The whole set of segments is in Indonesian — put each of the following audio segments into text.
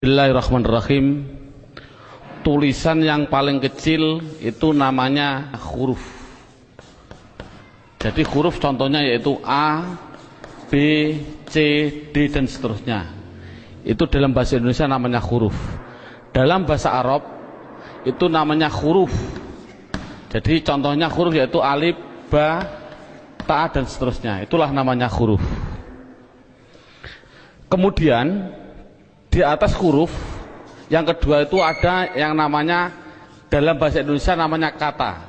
Bismillahirrahmanirrahim. Tulisan yang paling kecil itu namanya huruf. Jadi huruf contohnya yaitu A, B, C, D dan seterusnya. Itu dalam bahasa Indonesia namanya huruf. Dalam bahasa Arab itu namanya huruf. Jadi contohnya huruf yaitu alif, ba, ta dan seterusnya. Itulah namanya huruf. Kemudian di atas huruf yang kedua itu ada yang namanya dalam bahasa Indonesia namanya kata.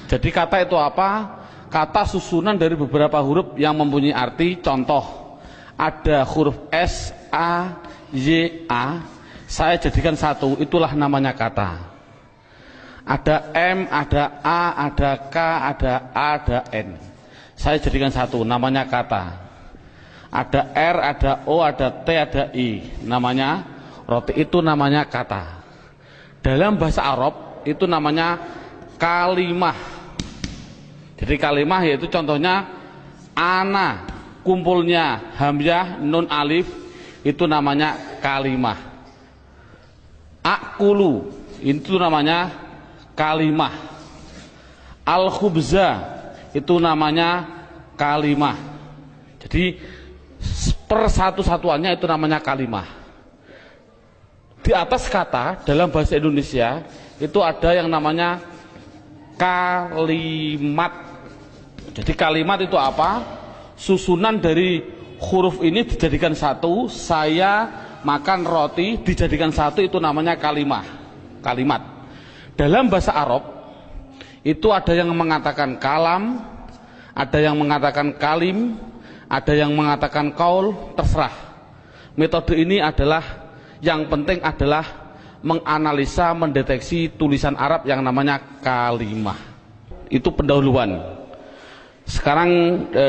Jadi kata itu apa? Kata susunan dari beberapa huruf yang mempunyai arti. Contoh, ada huruf S, A, Y, A, saya jadikan satu, itulah namanya kata. Ada M, ada A, ada K, ada A, ada N, saya jadikan satu, namanya kata. Ada R, ada O, ada T, ada I, namanya roti, itu namanya kata. Dalam bahasa Arab itu namanya kalimah. Jadi kalimah yaitu contohnya ana, kumpulnya hamzah, nun, alif, itu namanya kalimah. Akulu, itu namanya kalimah. Al-khubza, itu namanya kalimah. Jadi persatu-satuannya itu namanya kalimah. Di atas kata dalam bahasa Indonesia itu ada yang namanya kalimat. Jadi kalimat itu apa? Susunan dari huruf ini dijadikan satu. Saya makan roti dijadikan satu, itu namanya kalimah. Kalimat. Dalam bahasa Arab itu ada yang mengatakan kalam, ada yang mengatakan kalim, ada yang mengatakan kaul, terserah. Metode ini adalah yang penting adalah menganalisa, mendeteksi tulisan Arab yang namanya kalimah. Itu pendahuluan. Sekarang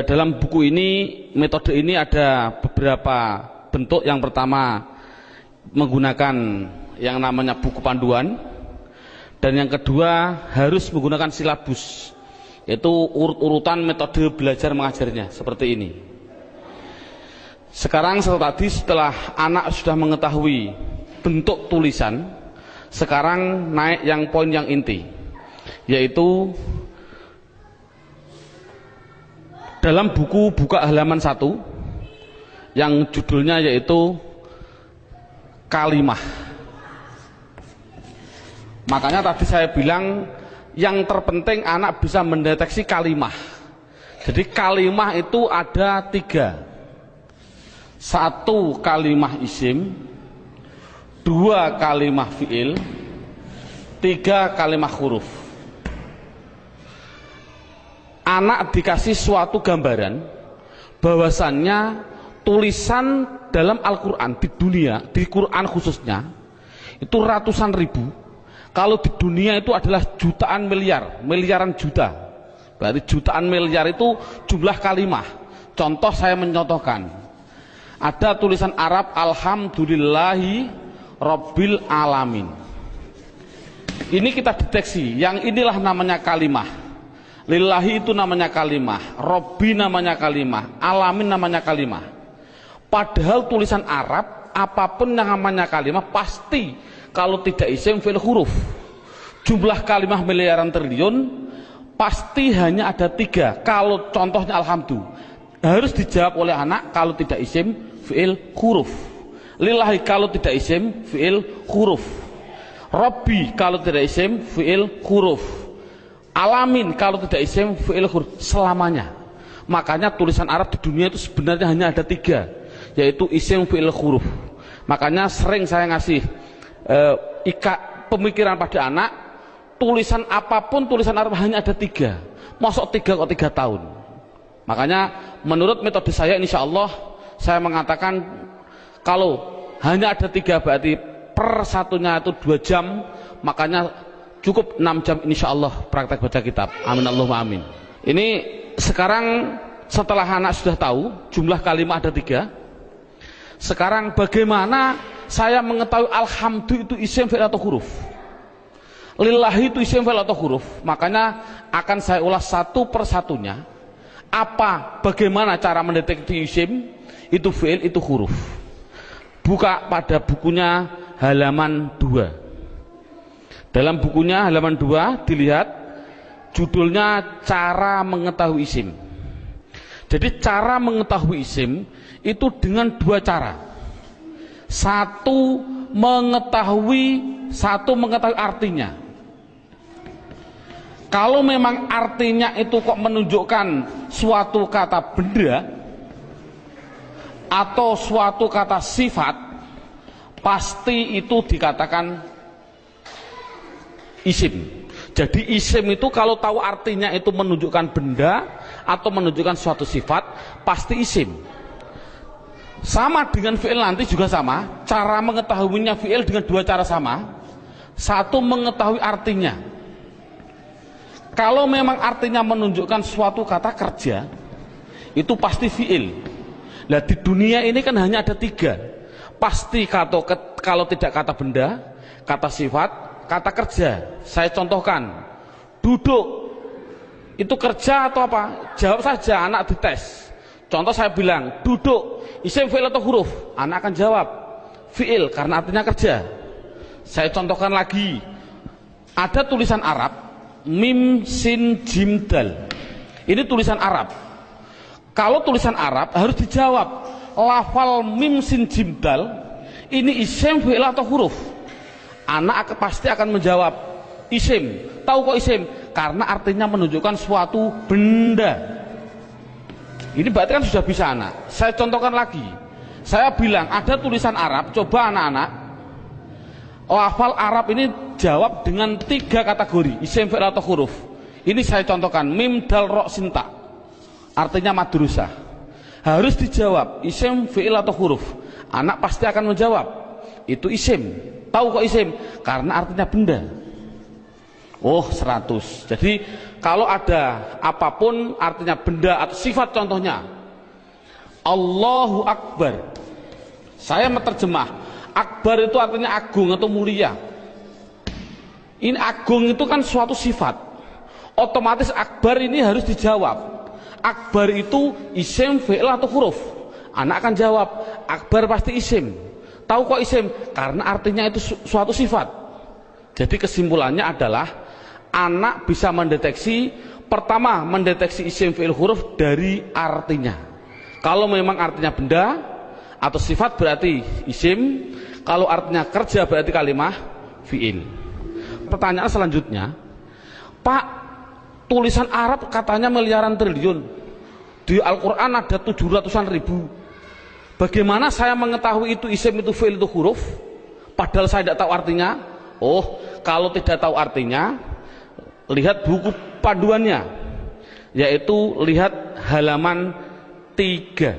dalam buku ini, metode ini ada beberapa bentuk. Yang pertama menggunakan yang namanya buku panduan, dan yang kedua harus menggunakan silabus, yaitu urut-urutan metode belajar mengajarnya seperti ini. Sekarang setelah anak sudah mengetahui bentuk tulisan, sekarang naik yang poin yang inti, yaitu dalam buku buka halaman 1 yang judulnya yaitu kalimah. Makanya tadi saya bilang yang terpenting anak bisa mendeteksi kalimah. Jadi kalimah itu ada 3. 1 kalimah isim, 2 kalimah fi'il, 3 kalimah huruf. Anak dikasih suatu gambaran bahwasannya tulisan dalam Al-Quran di dunia, di Quran khususnya, itu ratusan ribu. Kalau di dunia itu adalah jutaan miliar, miliaran juta. Berarti jutaan miliar itu jumlah kalimah. Contoh, saya mencontohkan. Ada tulisan Arab alhamdulillahi rabbil alamin. Ini kita deteksi, yang inilah namanya kalimah. Lillahi itu namanya kalimah, Rabbi namanya kalimah, alamin namanya kalimah. Padahal tulisan Arab apapun yang namanya kalimah pasti kalau tidak isim fi'il huruf. Jumlah kalimah miliaran triliun pasti hanya ada 3. Kalau contohnya alhamdulillah harus dijawab oleh anak kalau tidak isim fi'il huruf. Lillahi kalau tidak isim fi'il huruf. Rabbi kalau tidak isim fi'il huruf. Alamin kalau tidak isim fi'il huruf. Selamanya. Makanya tulisan Arab di dunia itu sebenarnya hanya ada 3, yaitu isim fi'il huruf. Makanya sering saya ngasih pemikiran pada anak, tulisan apapun tulisan Arab hanya ada 3. Masuk 3 kok 3 tahun. Makanya menurut metode saya, insya Allah saya mengatakan kalau hanya ada 3 berarti per satunya itu 2 jam, makanya cukup 6 jam insya Allah praktek baca kitab. Amin Allahumma amin. Ini sekarang setelah anak sudah tahu jumlah kalimat ada 3, sekarang bagaimana saya mengetahui alhamdulillah itu isim fi'il atau huruf, lillahi itu isim fi'il atau huruf. Makanya akan saya ulas satu persatunya. Bagaimana cara mendeteksi isim itu fi'il itu huruf. Buka pada bukunya halaman 2. Dalam bukunya halaman 2 dilihat judulnya cara mengetahui isim. Jadi cara mengetahui isim itu dengan 2 cara. Satu mengetahui artinya. Kalau memang artinya itu kok menunjukkan suatu kata benda atau suatu kata sifat, pasti itu dikatakan isim. Jadi isim itu kalau tahu artinya itu menunjukkan benda atau menunjukkan suatu sifat, pasti isim. Sama dengan fi'il nanti juga sama. Cara mengetahuinya fi'il dengan 2 cara sama. Satu mengetahui artinya. Kalau memang artinya menunjukkan suatu kata kerja, itu pasti fi'il. Nah di dunia ini kan hanya ada 3. Pasti kalau tidak kata benda, kata sifat, kata kerja. Saya contohkan, duduk itu kerja atau apa? Jawab saja, anak dites. Contoh saya bilang, duduk, isim, fi'il atau huruf? Anak akan jawab fi'il karena artinya kerja. Saya contohkan lagi, ada tulisan Arab mim sin jim dal. Ini tulisan Arab. Kalau tulisan Arab harus dijawab, lafal mim sin jim dal ini isim, fi'il atau huruf? Anak pasti akan menjawab isim. Tahu kok isim? Karena artinya menunjukkan suatu benda. Ini berarti kan sudah bisa anak. Saya contohkan lagi. Saya bilang ada tulisan Arab, coba anak-anak lafal Arab ini jawab dengan 3 kategori, isim, fi'il atau huruf. Ini saya contohkan, mim dal ro sinta, artinya madrusah. Harus dijawab isim, fi'il atau huruf. Anak pasti akan menjawab itu isim. Tahu kok isim? Karena artinya benda. Oh 100. Jadi kalau ada apapun artinya benda atau sifat, contohnya Allahu Akbar, saya menerjemah Akbar itu artinya agung atau mulia. Ini agung itu kan suatu sifat. Otomatis Akbar ini harus dijawab. Akbar itu isim, fi'il atau huruf? Anak akan jawab Akbar pasti isim. Tahu kok isim? Karena artinya itu suatu sifat. Jadi kesimpulannya adalah anak bisa mendeteksi, pertama mendeteksi isim, fi'il, huruf dari artinya. Kalau memang artinya benda atau sifat berarti isim, kalau artinya kerja berarti kalimah fi'il. Pertanyaan selanjutnya, Pak, tulisan Arab katanya miliaran triliun, di Al-Quran ada 700-an ribu. Bagaimana saya mengetahui itu isim, itu fi'il, itu huruf, padahal saya tidak tahu artinya? Oh, kalau tidak tahu artinya, lihat buku panduannya, yaitu lihat halaman 3.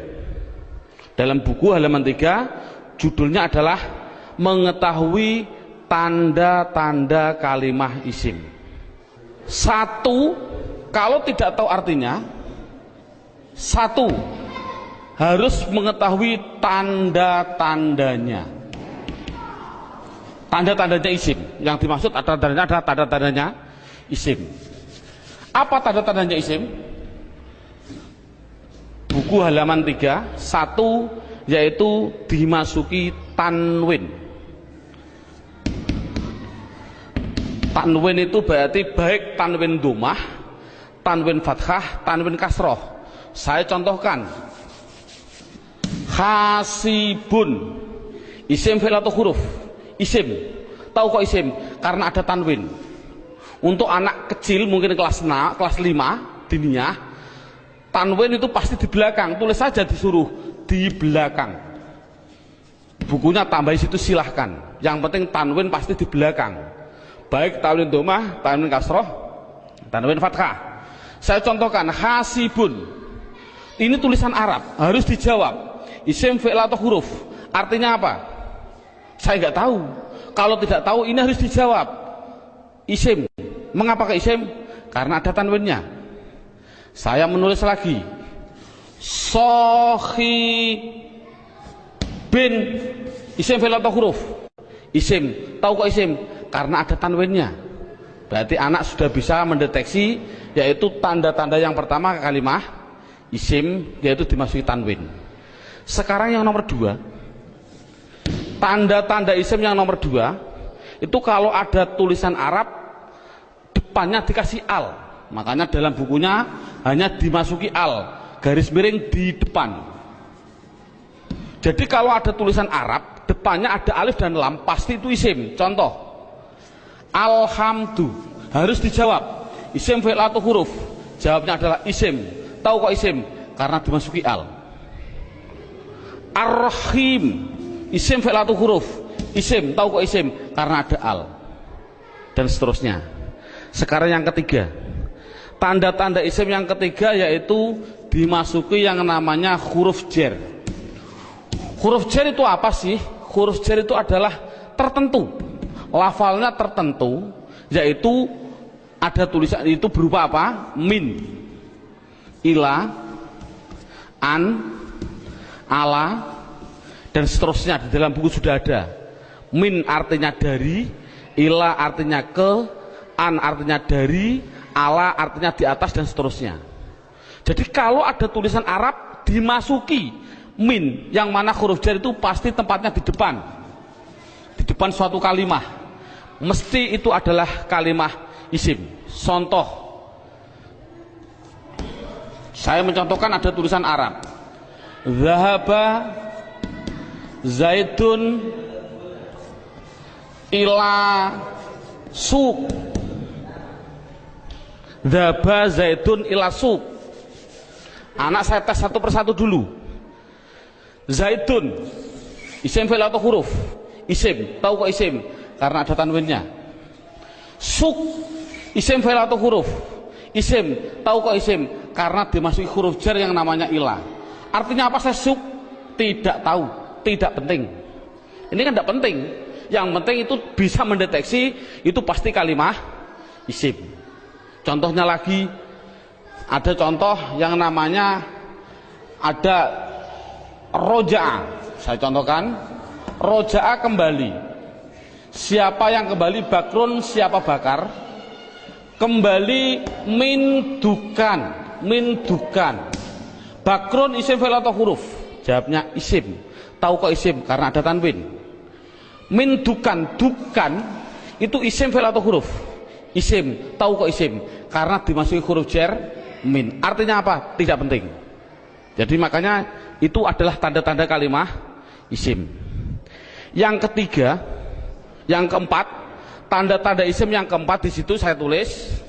Dalam buku halaman 3 judulnya adalah mengetahui tanda-tanda kalimah isim. 1, kalau tidak tahu artinya, 1 harus mengetahui tanda-tandanya. Tanda-tandanya isim. Yang dimaksud tanda-tandanya adalah tanda-tandanya isim. Apa tanda-tandanya isim? Buku halaman 3, 1 yaitu dimasuki tanwin. Tanwin itu berarti baik tanwin dhammah, tanwin fathah, tanwin kasroh. Saya contohkan, hasibun, isim, fi'il atau huruf? Isim. Tahu kok isim? Karena ada tanwin. Untuk anak kecil mungkin kelas 5 diniyah, tanwin itu pasti di belakang. Tulis saja disuruh di belakang. Bukunya tambah situ silahkan. Yang penting tanwin pasti di belakang. Baik tanwin dhammah, tanwin kasroh, tanwin fathah. Saya contohkan, hasibun. Ini tulisan Arab, harus dijawab isim, fi'il atau huruf? Artinya apa? Saya nggak tahu. Kalau tidak tahu ini harus dijawab isim. Mengapa ke isim? Karena ada tanwinnya. Saya menulis lagi, sohi bin, isim, fi'il atau huruf? Isim. Tahu kok isim? Karena ada tanwinnya. Berarti anak sudah bisa mendeteksi, yaitu tanda-tanda yang pertama kalimah isim, yaitu dimasuki tanwin. Sekarang yang nomor 2, Tanda-tanda isim yang nomor 2 itu kalau ada tulisan Arab depannya dikasih al, makanya dalam bukunya hanya dimasuki al, garis miring di depan. Jadi kalau ada tulisan Arab depannya ada alif dan lam, pasti itu isim. Contoh, alhamdu, harus dijawab isim fi'il atau huruf. Jawabnya adalah isim. Tahu kok isim? Karena dimasuki al. Ar-Rahim, isim fi'il atau huruf. Isim. Tahu kok isim? Karena ada al. Dan seterusnya. Sekarang yang ketiga, tanda-tanda isim yang ketiga yaitu dimasuki yang namanya huruf jar. Huruf jar itu apa sih? Huruf jar itu adalah tertentu, lafalnya tertentu, yaitu ada tulisan itu berupa apa? Min, ila, an, ala, dan seterusnya. Di dalam buku sudah ada. Min artinya dari, ila artinya ke, an artinya dari, ala artinya di atas, dan seterusnya. Jadi kalau ada tulisan Arab dimasuki min, yang mana huruf jar itu pasti tempatnya di depan suatu kalimah, mesti itu adalah kalimah isim. Contoh, saya mencontohkan ada tulisan Arab, zahaba zaidun ila suq. Zahaba zaidun ila suq. Anak saya tes satu persatu dulu. Zaidun, isim fi'il atau huruf? Isim. Tahu kok isim? Karena ada tanwinnya. Suq, isim fi'il atau huruf? Isim. Tahu kok isim? Karena dimasuki huruf jar yang namanya ila. Artinya apa saya suq? Tidak tahu, tidak penting. Ini kan tidak penting. Yang penting itu bisa mendeteksi itu pasti kalimah isim. Contohnya lagi, ada contoh yang namanya ada roja'a. Saya contohkan, roja'a kembali. Siapa yang kembali? Bakrun, siapa Bakar? Kembali min dukan. Bakrun isim fi'il atau huruf? Jawabnya isim. Tahu kok isim? Karena ada tanwin. Min dukan itu isim fi'il atau huruf? Isim. Tahu kok isim? Karena dimasuki huruf jar min. Artinya apa? Tidak penting. Jadi makanya itu adalah tanda-tanda kalimah isim. Yang ketiga, yang keempat, tanda-tanda isim yang keempat di situ saya tulis.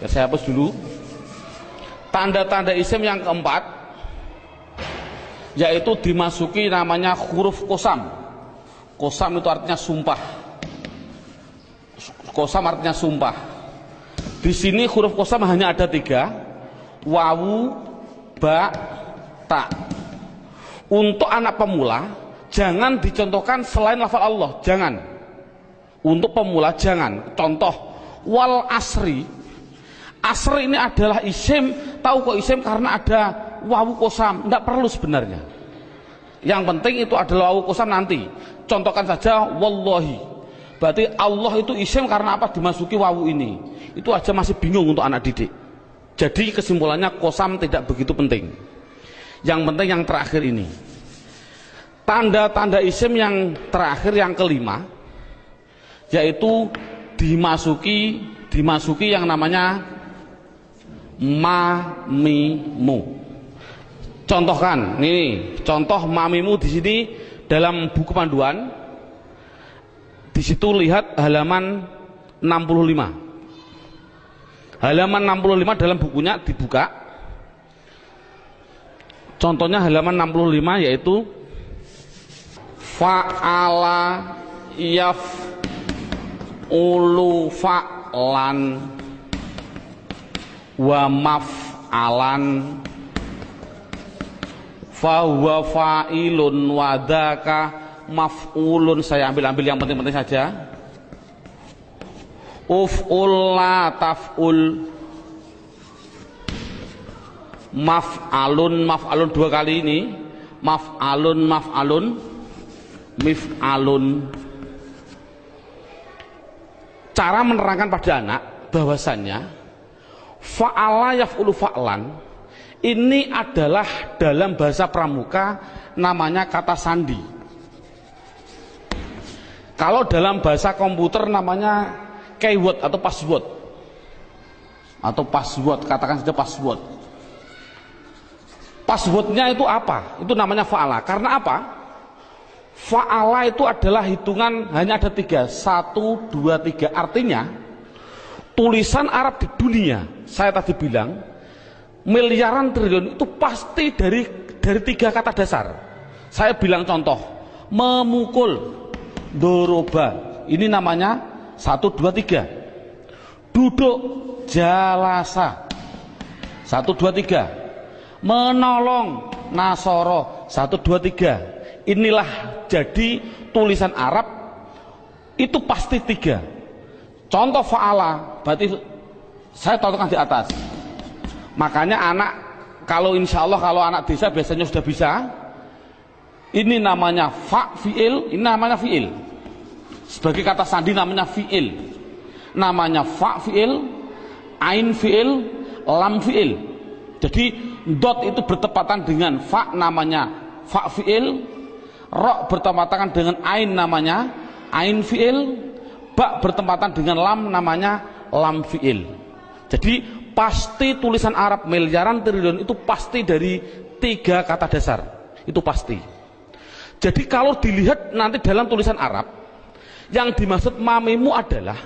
Ya, saya hapus dulu. Tanda-tanda isim yang keempat yaitu dimasuki namanya huruf qasam. Qasam itu artinya sumpah. Qasam artinya sumpah. Di sini huruf qasam hanya ada 3, wawu, ba, ta. Untuk anak pemula jangan dicontohkan selain lafal Allah, jangan. Untuk pemula jangan. Contoh, wal asri. Asri ini adalah isim. Tahu kok isim? Karena ada wawu qasam. Tidak perlu sebenarnya. Yang penting itu adalah wawu qasam nanti. Contohkan saja wallahi. Berarti Allah itu isim karena apa? Dimasuki wawu ini. Itu aja masih bingung untuk anak didik. Jadi kesimpulannya qasam tidak begitu penting. Yang penting yang terakhir ini. Tanda-tanda isim yang terakhir yang kelima yaitu dimasuki yang namanya mamimu. Contohkan, nih contoh mamimu di sini dalam buku panduan. Di situ lihat halaman 65. Halaman 65 dalam bukunya dibuka. Contohnya halaman 65 yaitu fa'ala yaf'ulu fa'lan wa maf'alan fahuwa fa'ilun wa dzaka maf'ulun. Saya ambil yang penting-penting saja. Uf'ul la taf'ul, maf'alun 2 kali ini, maf'alun mif'alun. Cara menerangkan pada anak bahwasannya fa'ala yaf'ulu fa'lan ini adalah dalam bahasa pramuka namanya kata sandi. Kalau dalam bahasa komputer namanya keyword atau password. Atau password, katakan saja password. Passwordnya itu apa? Itu namanya fa'ala. Karena apa? Fa'ala itu adalah hitungan hanya ada 3. 1, 2, 3. Artinya tulisan Arab di dunia, saya tadi bilang miliaran triliun itu pasti dari 3 kata dasar. Saya bilang contoh, memukul, doroba, ini namanya 1, 2, 3. Duduk, jalasa, 1, 2, 3. Menolong, nasoro, 1, 2, 3. Inilah jadi tulisan Arab itu pasti 3. Contoh fa'ala, berarti saya contohkan di atas. Makanya anak, kalau insya Allah kalau anak desa biasanya sudah bisa. Ini namanya fa' fi'il, ini namanya fi'il. Sebagai kata sandi namanya fi'il. Namanya fa' fi'il, ain fi'il, lam fi'il. Jadi dot itu bertepatan dengan fa, namanya fa' fi'il, ro bertepatan dengan ain, namanya ain fi'il, ba bertepatan dengan lam, namanya lam fi'il. Jadi pasti tulisan Arab miliaran triliun itu pasti dari 3 kata dasar. Itu pasti. Jadi kalau dilihat nanti dalam tulisan Arab, yang dimaksud mamimu adalah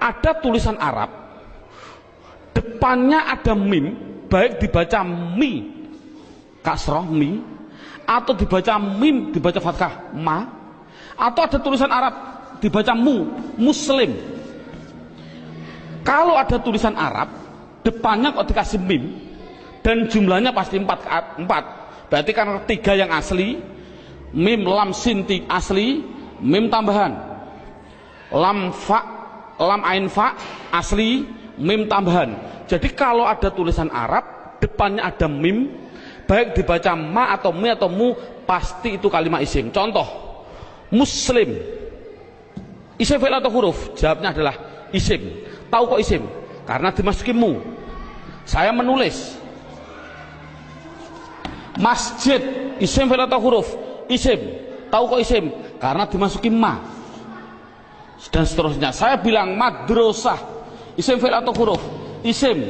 ada tulisan Arab, depannya ada mim, baik dibaca mi kasroh mi, atau dibaca mim dibaca fathah ma, atau ada tulisan Arab dibaca mu, muslim. Kalau ada tulisan Arab depannya kok dikasih mim dan jumlahnya pasti 4, berarti kan 3 yang asli, mim lam sin asli, mim tambahan, lam fa, lam ain fa asli, mim tambahan. Jadi kalau ada tulisan Arab depannya ada mim, baik dibaca ma atau mi atau mu, pasti itu kalimat isim. Contoh, muslim, isim fi'il atau huruf? Jawabnya adalah isim. Tahu kok isim? Karena dimasuki mu. Saya menulis. Masjid, isim fi'il atau huruf? Isim. Tahu kok isim? Karena dimasuki ma. Dan seterusnya. Saya bilang madrasah, isim fi'il atau huruf? Isim.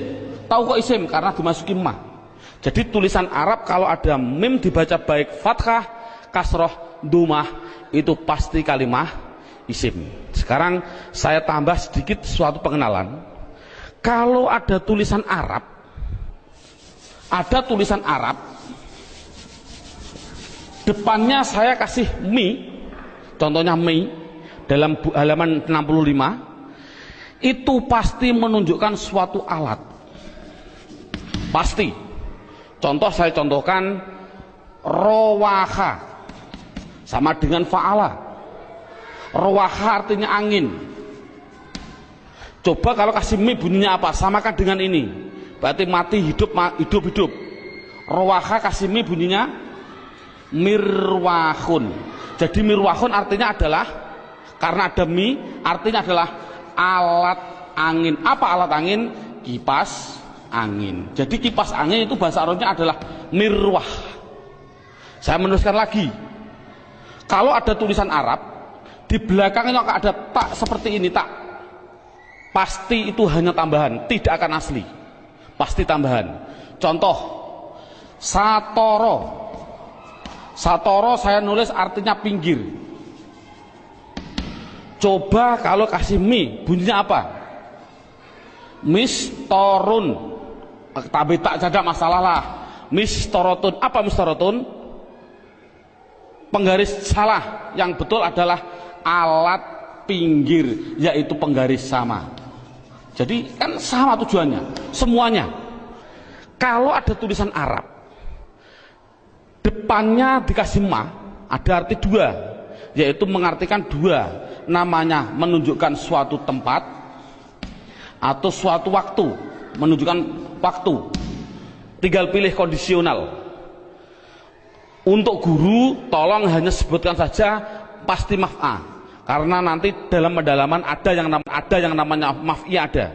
Tahu kok isim? Karena dimasuki ma. Jadi tulisan Arab kalau ada mim dibaca baik fathah, kasroh, dumah, itu pasti kalimat isim. Sekarang saya tambah sedikit suatu pengenalan. Kalau ada tulisan Arab, depannya saya kasih mi, contohnya mi dalam halaman 65, itu pasti menunjukkan suatu alat, pasti. Contoh saya contohkan, rowaha sama dengan fa'ala. Rowaha artinya angin. Coba kalau kasih mi bunyinya apa? Samakan dengan ini, berarti mati hidup, hidup hidup. Rowaha kasih mi bunyinya mirwahun. Jadi mirwahun artinya adalah, karena ada mi artinya adalah alat angin. Apa alat angin? Kipas angin. Jadi kipas angin itu bahasa Arabnya adalah mirwah. Saya menuliskan lagi, kalau ada tulisan Arab di belakangnya ada tak seperti ini, tak, pasti itu hanya tambahan, tidak akan asli, pasti tambahan. Contoh, satoro, satoro saya nulis artinya pinggir. Coba kalau kasih mi bunyinya apa? Mistorun. Tapi tak ada masalah lah. Mistorotun. Apa mistorotun? Penggaris salah. Yang betul adalah alat pinggir, yaitu penggaris sama. Jadi kan sama tujuannya, semuanya. Kalau ada tulisan Arab depannya dikasih ma, ada arti 2, yaitu mengartikan 2, namanya menunjukkan suatu tempat atau suatu waktu, menunjukkan waktu. Tinggal pilih kondisional. Untuk guru tolong hanya sebutkan saja pasti maf'a, karena nanti dalam pendalaman ada yang namanya maf'i ada,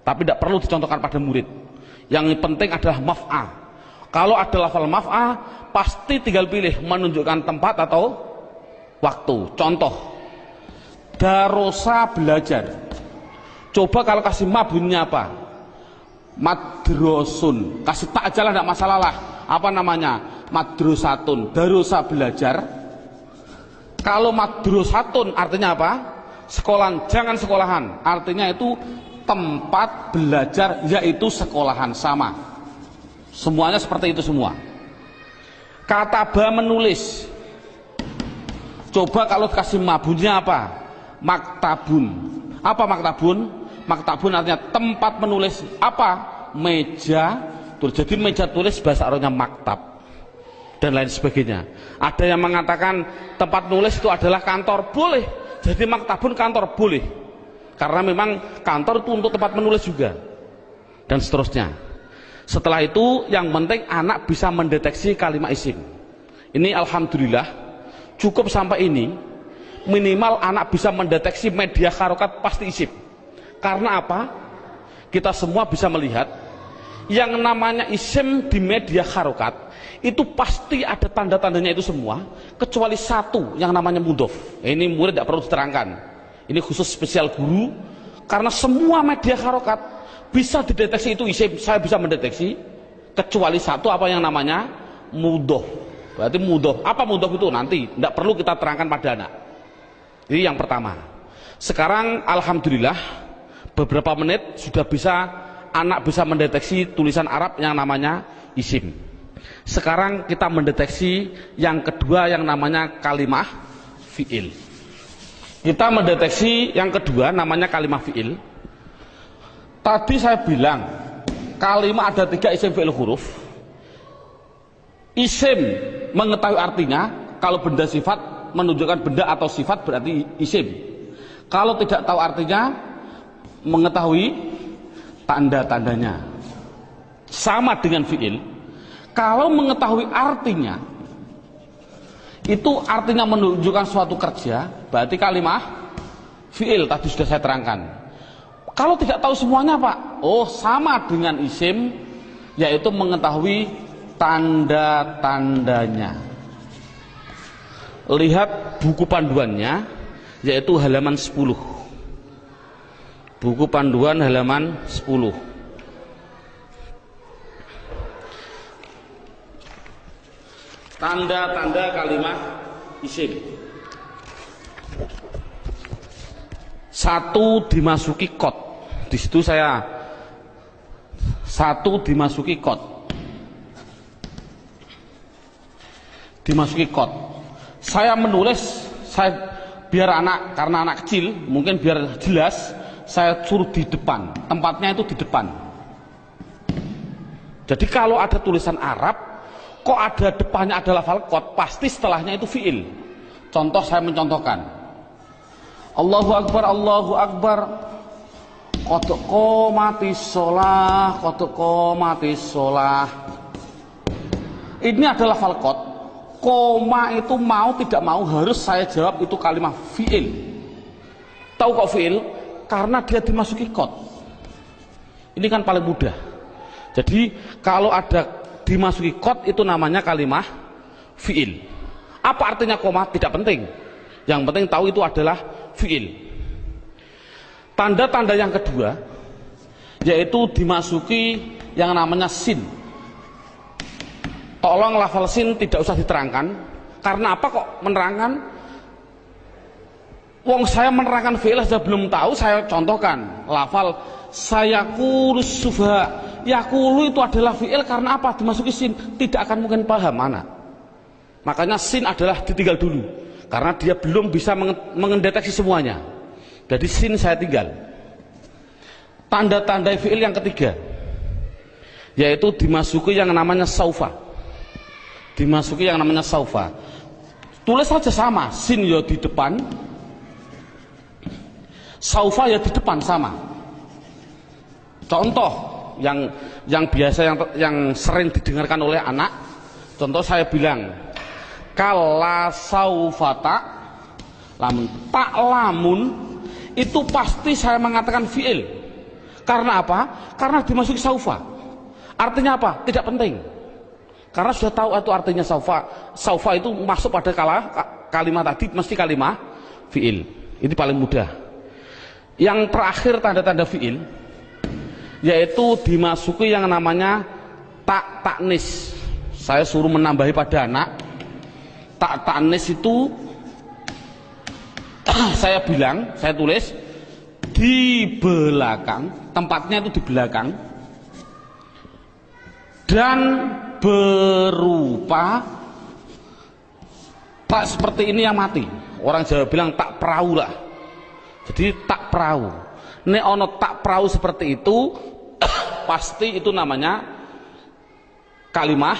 tapi tidak perlu dicontohkan pada murid. Yang penting adalah maf'a. Kalau ada lafal maf'a, pasti tinggal pilih menunjukkan tempat atau waktu. Contoh, Darosa belajar. Coba kalau kasih ma bunyinya apa? Madrosun. Kasih tak aja lah, tidak masalah lah. Apa namanya? Madrosatun. Darosa belajar. Kalau madrosatun artinya apa? Sekolahan, jangan sekolahan. Artinya itu tempat belajar, yaitu sekolahan, sama. Semuanya seperti itu semua. Kataba menulis. Coba kalau kasih mabunnya apa? Maktabun. Apa maktabun? Maktabun artinya tempat menulis. Apa? Meja. Jadi meja tulis bahasa Arabnya maktab dan lain sebagainya. Ada yang mengatakan tempat nulis itu adalah kantor, boleh. Jadi maktabun kantor, boleh. Karena memang kantor itu untuk tempat menulis juga. Dan seterusnya. Setelah itu yang penting anak bisa mendeteksi kalimat isim. Ini alhamdulillah cukup sampai ini. Minimal anak bisa mendeteksi media harokat pasti isim. Karena apa? Kita semua bisa melihat yang namanya isim di media harokat itu pasti ada tanda-tandanya itu semua, kecuali satu yang namanya mudhof. Ini murid tidak perlu diterangkan. Ini khusus spesial guru, karena semua media harokat bisa dideteksi itu isim. Saya bisa mendeteksi kecuali satu, apa yang namanya mudhof. Berarti mudhof. Apa mudhof itu? Nanti tidak perlu kita terangkan pada anak. Ini yang pertama. Sekarang alhamdulillah beberapa menit sudah bisa anak bisa mendeteksi tulisan Arab yang namanya isim. Sekarang kita mendeteksi yang kedua yang namanya kalimah fi'il. Kita mendeteksi yang kedua namanya kalimah fi'il. Tadi saya bilang kalimah ada 3 isim fi'il huruf. Isim mengetahui artinya, kalau benda sifat menunjukkan benda atau sifat berarti isim. Kalau tidak tahu artinya, mengetahui tanda-tandanya. Sama dengan fi'il. Kalau mengetahui artinya, itu artinya menunjukkan suatu kerja, berarti kalimah fi'il. Tadi sudah saya terangkan. Kalau tidak tahu semuanya Pak, oh sama dengan isim, yaitu mengetahui tanda-tandanya. Lihat buku panduannya, yaitu halaman 10. Buku panduan halaman 10. Tanda-tanda kalimat isim. 1 dimasuki kot. Di situ saya 1 dimasuki kot. Dimasuki kot. Saya menulis, biar anak, karena anak kecil, mungkin biar jelas, saya suruh di depan. Tempatnya itu di depan. Jadi kalau ada tulisan Arab, kok ada depannya ada lafal kot, pasti setelahnya itu fi'il. Contoh, saya mencontohkan. Allahu Akbar, Allahu Akbar. Qad qomatis sholah, qad qomatis sholah. Ini adalah lafal kot. Koma itu mau tidak mau harus saya jawab itu kalimat fi'il. Tahu kok fi'il? Karena dia dimasuki kot. Ini kan paling mudah. Jadi kalau ada dimasuki kot itu namanya kalimat fi'il. Apa artinya koma? Tidak penting. Yang penting tahu itu adalah fi'il. Tanda-tanda yang kedua yaitu dimasuki yang namanya sin. Tolong lafal sin tidak usah diterangkan. Karena apa kok menerangkan? Wong saya menerangkan fi'il saja belum tahu, saya contohkan lafal sayaqulus sufha. Yaqulu itu adalah fi'il karena apa? Dimasuki sin, tidak akan mungkin paham anak. Makanya sin adalah ditinggal dulu karena dia belum bisa mendeteksi semuanya. Jadi sin saya tinggal. Tanda-tanda fi'il yang ketiga yaitu dimasuki yang namanya saufa. Dimasuki yang namanya saufa. Tulis saja sama, sin ya di depan, saufa ya di depan sama. Contoh yang biasa yang sering didengarkan oleh anak. Contoh saya bilang kala saufata lamun tak lamun, itu pasti saya mengatakan fi'il. Karena apa? Karena dimasuki saufa. Artinya apa? Tidak penting. Karena sudah tahu itu artinya saufa. Saufa itu masuk pada kalimat tadi mesti kalimat fi'il. Ini paling mudah. Yang terakhir tanda-tanda fiil yaitu dimasuki yang namanya taknis. Saya suruh menambahi pada anak. Taknis itu saya bilang, saya tulis di belakang, tempatnya itu di belakang, dan berupa tak seperti ini yang mati. Orang Jawa bilang tak perahu lah. Jadi tak perahu. Nek ono tak perahu seperti itu, pasti itu namanya kalimah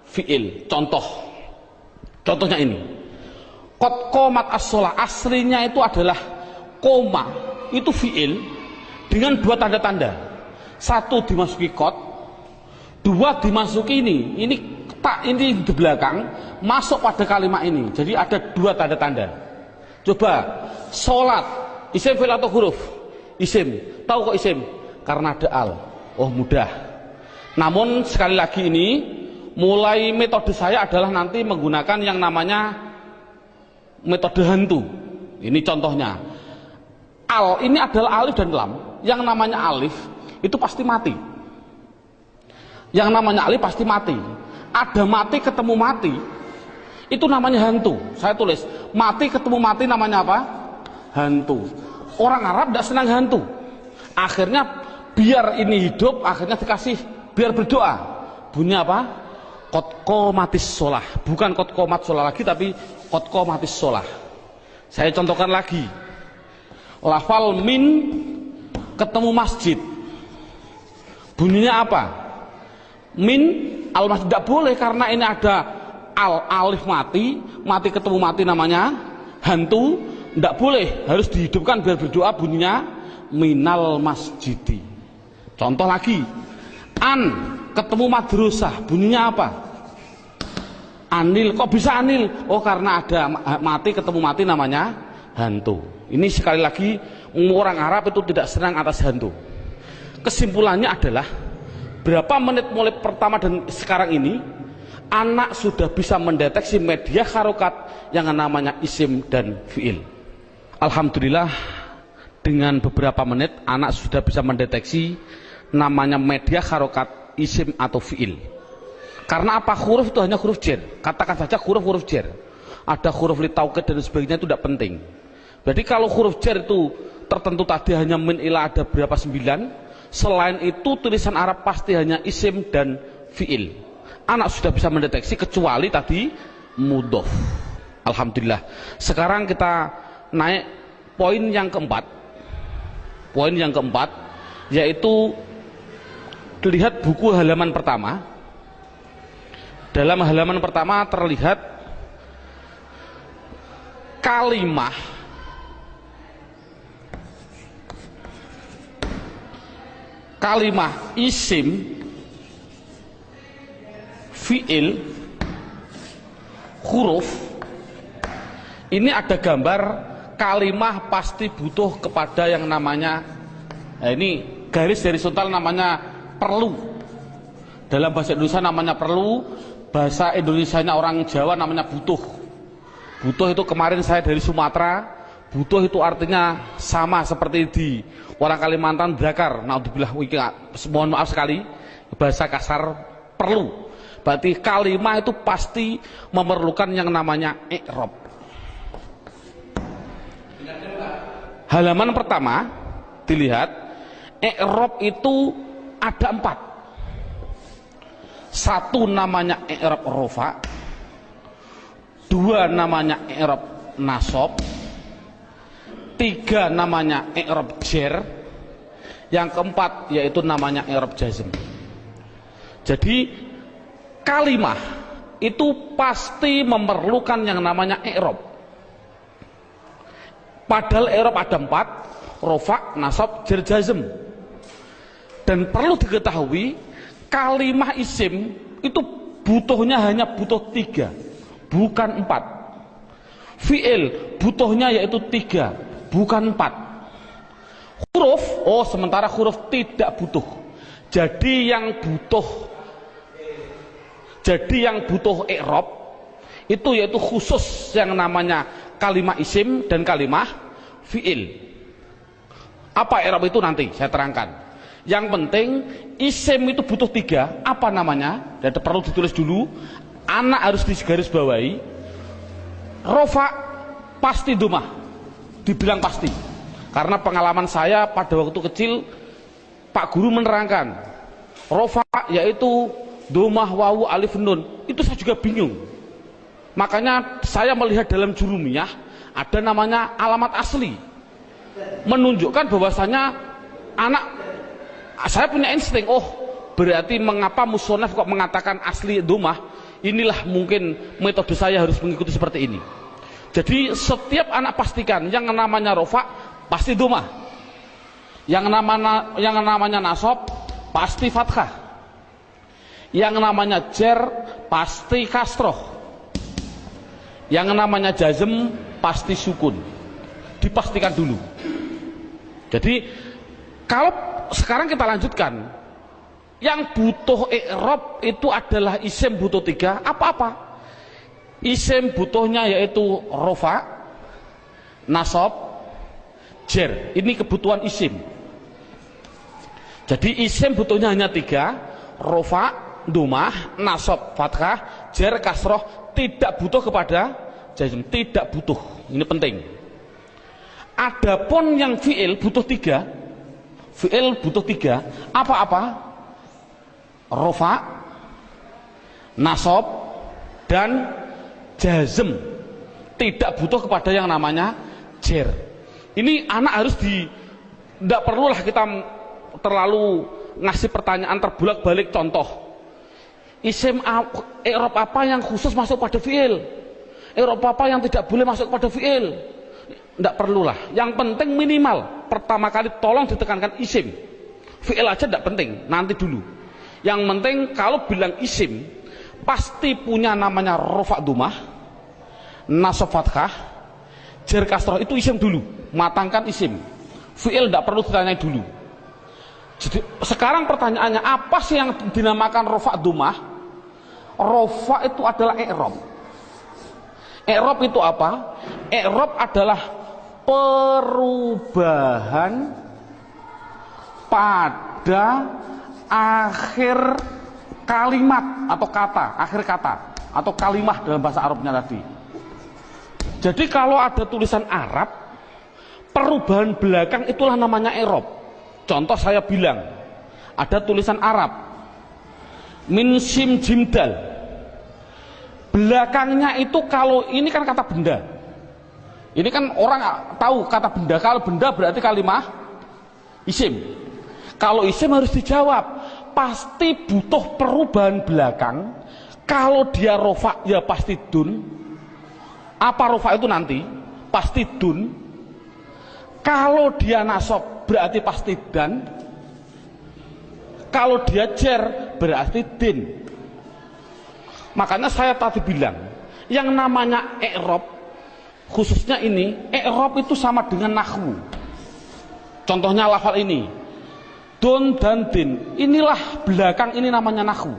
fi'il. Contohnya ini. Qad qomat as-shalah, aslinya itu adalah koma, itu fi'il dengan dua tanda-tanda. Satu dimasuki qad, dua dimasuki ini tak, ini di belakang masuk pada kalimat ini. Jadi ada dua tanda-tanda. Coba, sholat isim fi'il atau huruf? Isim. Tahu kok isim? Karena ada al. Oh, mudah. Namun sekali lagi ini mulai metode saya adalah nanti menggunakan yang namanya metode hantu. Ini contohnya. Al ini adalah alif dan lam. Yang namanya alif itu pasti mati. Yang namanya alif pasti mati. Ada mati ketemu mati, itu namanya hantu. Saya tulis mati ketemu mati namanya apa? Hantu. Orang Arab tidak senang hantu. Akhirnya biar ini hidup, akhirnya dikasih biar berdoa. Bunyi apa? Qad qomatis shalah. Bukan qad qomat shalah lagi, tapi qad qomatis shalah. Saya contohkan lagi. Lafal min ketemu masjid. Bunyinya apa? Min al masjid tidak boleh karena ini ada alif mati ketemu mati namanya hantu, tidak boleh, harus dihidupkan biar berdoa, bunyinya minal masjidi. Contoh lagi, an ketemu madrasah, bunyinya apa? Anil. Kok bisa anil? Oh, karena ada mati ketemu mati namanya hantu. Ini sekali lagi orang Arab itu tidak senang atas hantu. Kesimpulannya adalah berapa menit mulai pertama dan sekarang ini anak sudah bisa mendeteksi media harokat yang namanya isim dan fiil. Alhamdulillah, dengan beberapa menit anak sudah bisa mendeteksi namanya media harokat isim atau fiil. Karena apa? Huruf itu hanya huruf jar. Katakan saja huruf jar. Ada huruf li taukid dan sebagainya, itu tidak penting. Jadi kalau huruf jar itu tertentu tadi hanya min ila ada berapa 9. Selain itu tulisan Arab pasti hanya isim dan fiil. Anak sudah bisa mendeteksi kecuali tadi mudhof. Alhamdulillah. Sekarang kita naik poin yang keempat. Poin yang keempat yaitu lihat buku halaman pertama. Dalam halaman pertama terlihat kalimah isim, fiil, huruf. Ini ada gambar kalimah pasti butuh kepada yang namanya, nah ini garis horizontal namanya perlu. Dalam bahasa Indonesia namanya perlu, bahasa Indonesianya orang Jawa namanya butuh. Butuh itu kemarin saya dari Sumatera, butuh itu artinya sama seperti di orang Kalimantan brakar. Naudzubillah, mohon maaf sekali, bahasa kasar perlu. Berarti kalimah itu pasti memerlukan yang namanya i'rab. Halaman pertama dilihat, i'rab itu ada 4. Satu namanya i'rab rofa, 2 namanya i'rab nasab, 3 namanya i'rab jar, yang keempat yaitu namanya i'rab jazm. Jadi kalimah itu pasti memerlukan yang namanya i'rab. Padahal i'rab ada 4, rofa, nasab, jar, jazm. Dan perlu diketahui kalimah isim itu butuhnya hanya butuh 3, bukan 4. Fi'il butuhnya yaitu 3, bukan 4. Huruf, sementara huruf tidak butuh. Jadi yang butuh i'rab itu yaitu khusus yang namanya kalimah isim dan kalimah fiil. Apa i'rab itu nanti saya terangkan. Yang penting isim itu butuh 3. Apa namanya? Dan perlu ditulis dulu. Anak harus digaris bawahi. Rofa pasti domah. Dibilang pasti. Karena pengalaman saya pada waktu kecil, Pak Guru menerangkan rofa yaitu domah wawu alif nun. Itu saya juga bingung. Makanya saya melihat dalam jurumiyah ada namanya alamat asli, menunjukkan bahwasanya anak, saya punya insting, oh berarti mengapa musonaf kok mengatakan asli domah, inilah mungkin metode saya harus mengikuti seperti ini. Jadi setiap anak pastikan yang namanya rofa pasti domah, yang namanya nasab pasti fathah, yang namanya jer pasti kasroh, yang namanya jazm pasti sukun. Dipastikan dulu. Jadi kalau sekarang kita lanjutkan, yang butuh i'rab itu adalah isim butuh 3. Apa-apa? Isim butuhnya yaitu rofa, nasab, jer. Ini kebutuhan isim. Jadi isim butuhnya hanya 3. Rofa, domah, nasab, fathah, jer, kasroh. Tidak butuh kepada jazm. Tidak butuh. Ini penting. Adapun yang fi'il butuh 3. Fi'il butuh 3. Apa-apa? Rofa, nasab, dan jazm. Tidak butuh kepada yang namanya jer. Ini anak harus tidak perlulah kita terlalu ngasih pertanyaan terbulak-balik. Contoh, isim i'rab apa yang khusus masuk pada fi'il, i'rab apa yang tidak boleh masuk pada fi'il. Tidak perlulah. Yang penting minimal pertama kali tolong ditekankan isim. Fi'il aja tidak penting, nanti dulu. Yang penting kalau bilang isim pasti punya namanya rofa domah, nasab fathah, jer kasroh. Itu isim dulu, matangkan isim. Fi'il tidak perlu ditanyai dulu. Jadi sekarang pertanyaannya, apa sih yang dinamakan rofa domah? Rofa itu adalah i'rab. I'rab itu apa? I'rab adalah perubahan pada akhir kalimat atau kata, akhir kata atau kalimah dalam bahasa Arabnya tadi. Jadi kalau ada tulisan Arab, perubahan belakang itulah namanya i'rab. Contoh saya bilang, ada tulisan Arab min sim jim dal. Belakangnya itu, kalau ini kan kata benda. Ini kan orang tahu kata benda. Kalau benda berarti kalimah isim. Kalau isim harus dijawab, pasti butuh perubahan belakang. Kalau dia rofa ya pasti dun. Apa rofa itu nanti? Pasti dun. Kalau dia nasab berarti pasti dan. Kalau dia jer berarti din. Makanya saya tadi bilang, yang namanya i'rab, khususnya ini, i'rab itu sama dengan nahwu. Contohnya lafal ini, dun dan din. Inilah belakang, ini namanya nahwu.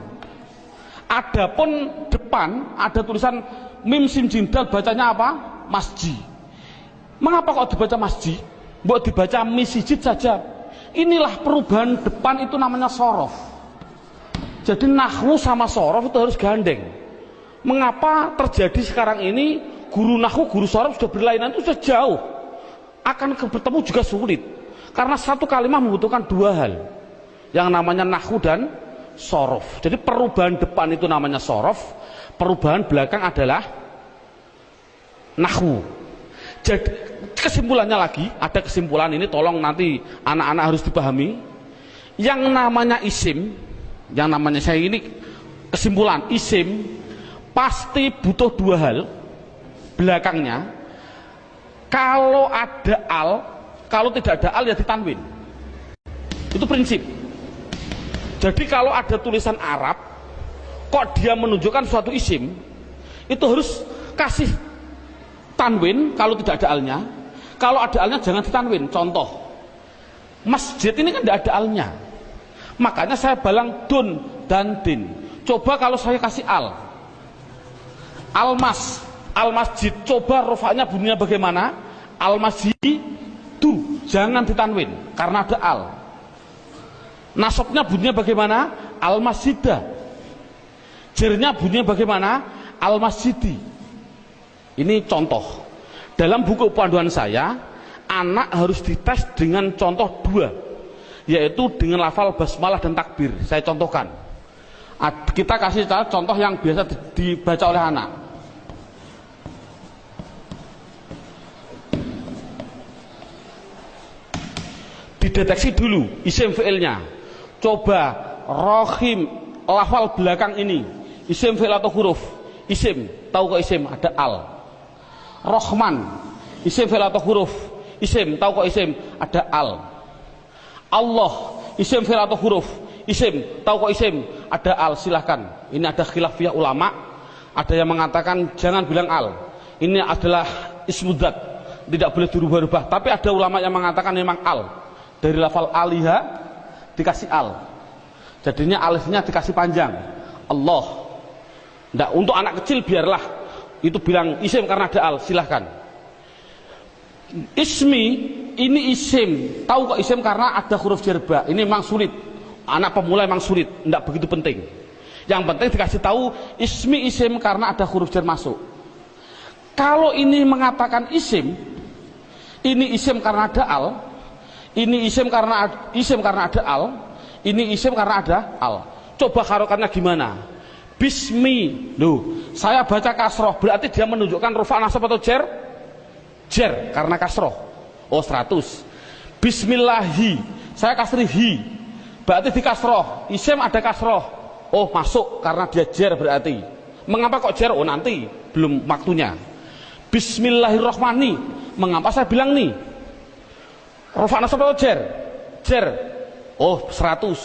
Adapun depan ada tulisan mim sim jim dal, bacanya apa? Masji. Mengapa kok dibaca masji? Mbok dibaca misijid saja. Inilah perubahan depan, itu namanya sorof. Jadi nahwu sama sorof itu harus gandeng. Mengapa terjadi sekarang ini guru nahwu, guru sorof sudah berlainan, itu sudah jauh. Akan bertemu juga sulit. Karena satu kalimat membutuhkan 2 hal. Yang namanya nahwu dan sorof. Jadi perubahan depan itu namanya sorof, perubahan belakang adalah nahwu. Jadi kesimpulannya lagi, ada kesimpulan ini, tolong nanti anak-anak harus dipahami. Yang namanya isim, yang namanya saya ini kesimpulan, isim pasti butuh 2 hal belakangnya. Kalau ada al, kalau tidak ada al ya ditanwin. Itu prinsip. Jadi kalau ada tulisan Arab kok dia menunjukkan suatu isim, itu harus kasih tanwin kalau tidak ada alnya. Kalau ada alnya jangan ditanwin. Contoh, masjid ini kan tidak ada alnya. Makanya saya balang dun dan din. Coba kalau saya kasih al, al masjid, coba rofaknya bunyinya bagaimana? Al masjid, jangan ditanwin karena ada al. Nasabnya bunyinya bagaimana? Al masjidah. Jernya bunyinya bagaimana? Al masjidi. Ini contoh. Dalam buku panduan saya, anak harus dites dengan contoh 2, yaitu dengan lafal basmalah dan takbir. Saya contohkan. Kita kasih contoh yang biasa dibaca oleh anak. Dideteksi dulu isim fi'ilnya. Coba rohim, lafal belakang ini isim fi'il atau huruf? Isim, tahu kok isim? Ada al. Rohman, isim fi'il atau huruf? Isim, tahu kok isim? Ada al. Allah, isim fi'il atau huruf? Isim, tahu kok isim? Ada al. Silahkan. Ini ada khilafiyah ulama. Ada yang mengatakan jangan bilang al. Ini adalah ismudzat, tidak boleh dirubah-rubah. Tapi ada ulama yang mengatakan memang al. Dari lafal aliha dikasih al, jadinya alifnya dikasih panjang. Allah. Nggak, untuk anak kecil biarlah itu bilang isim karena ada al, silahkan. Ismi, ini isim, tahu kok isim karena ada huruf jerba. Ini memang sulit, anak pemula memang sulit, nggak begitu penting. Yang penting dikasih tahu ismi isim karena ada huruf jer masuk. Kalau ini mengatakan isim, ini isim karena ada al, ini isim karena ada al, ini isim karena ada al. Coba harokatnya gimana? Bismi, loh, saya baca kasroh, berarti dia menunjukkan rufa nasab atau jer? Jer, karena kasroh. Oh 100. Bismillahi, saya kasri hi, berarti di kasroh. Isim ada kasroh. Oh masuk karena dia jer berarti. Mengapa kok jer? Oh nanti, belum waktunya. Bismillahirrohmani, mengapa saya bilang nih? Rufa nasab atau jer? Jer. Oh 100.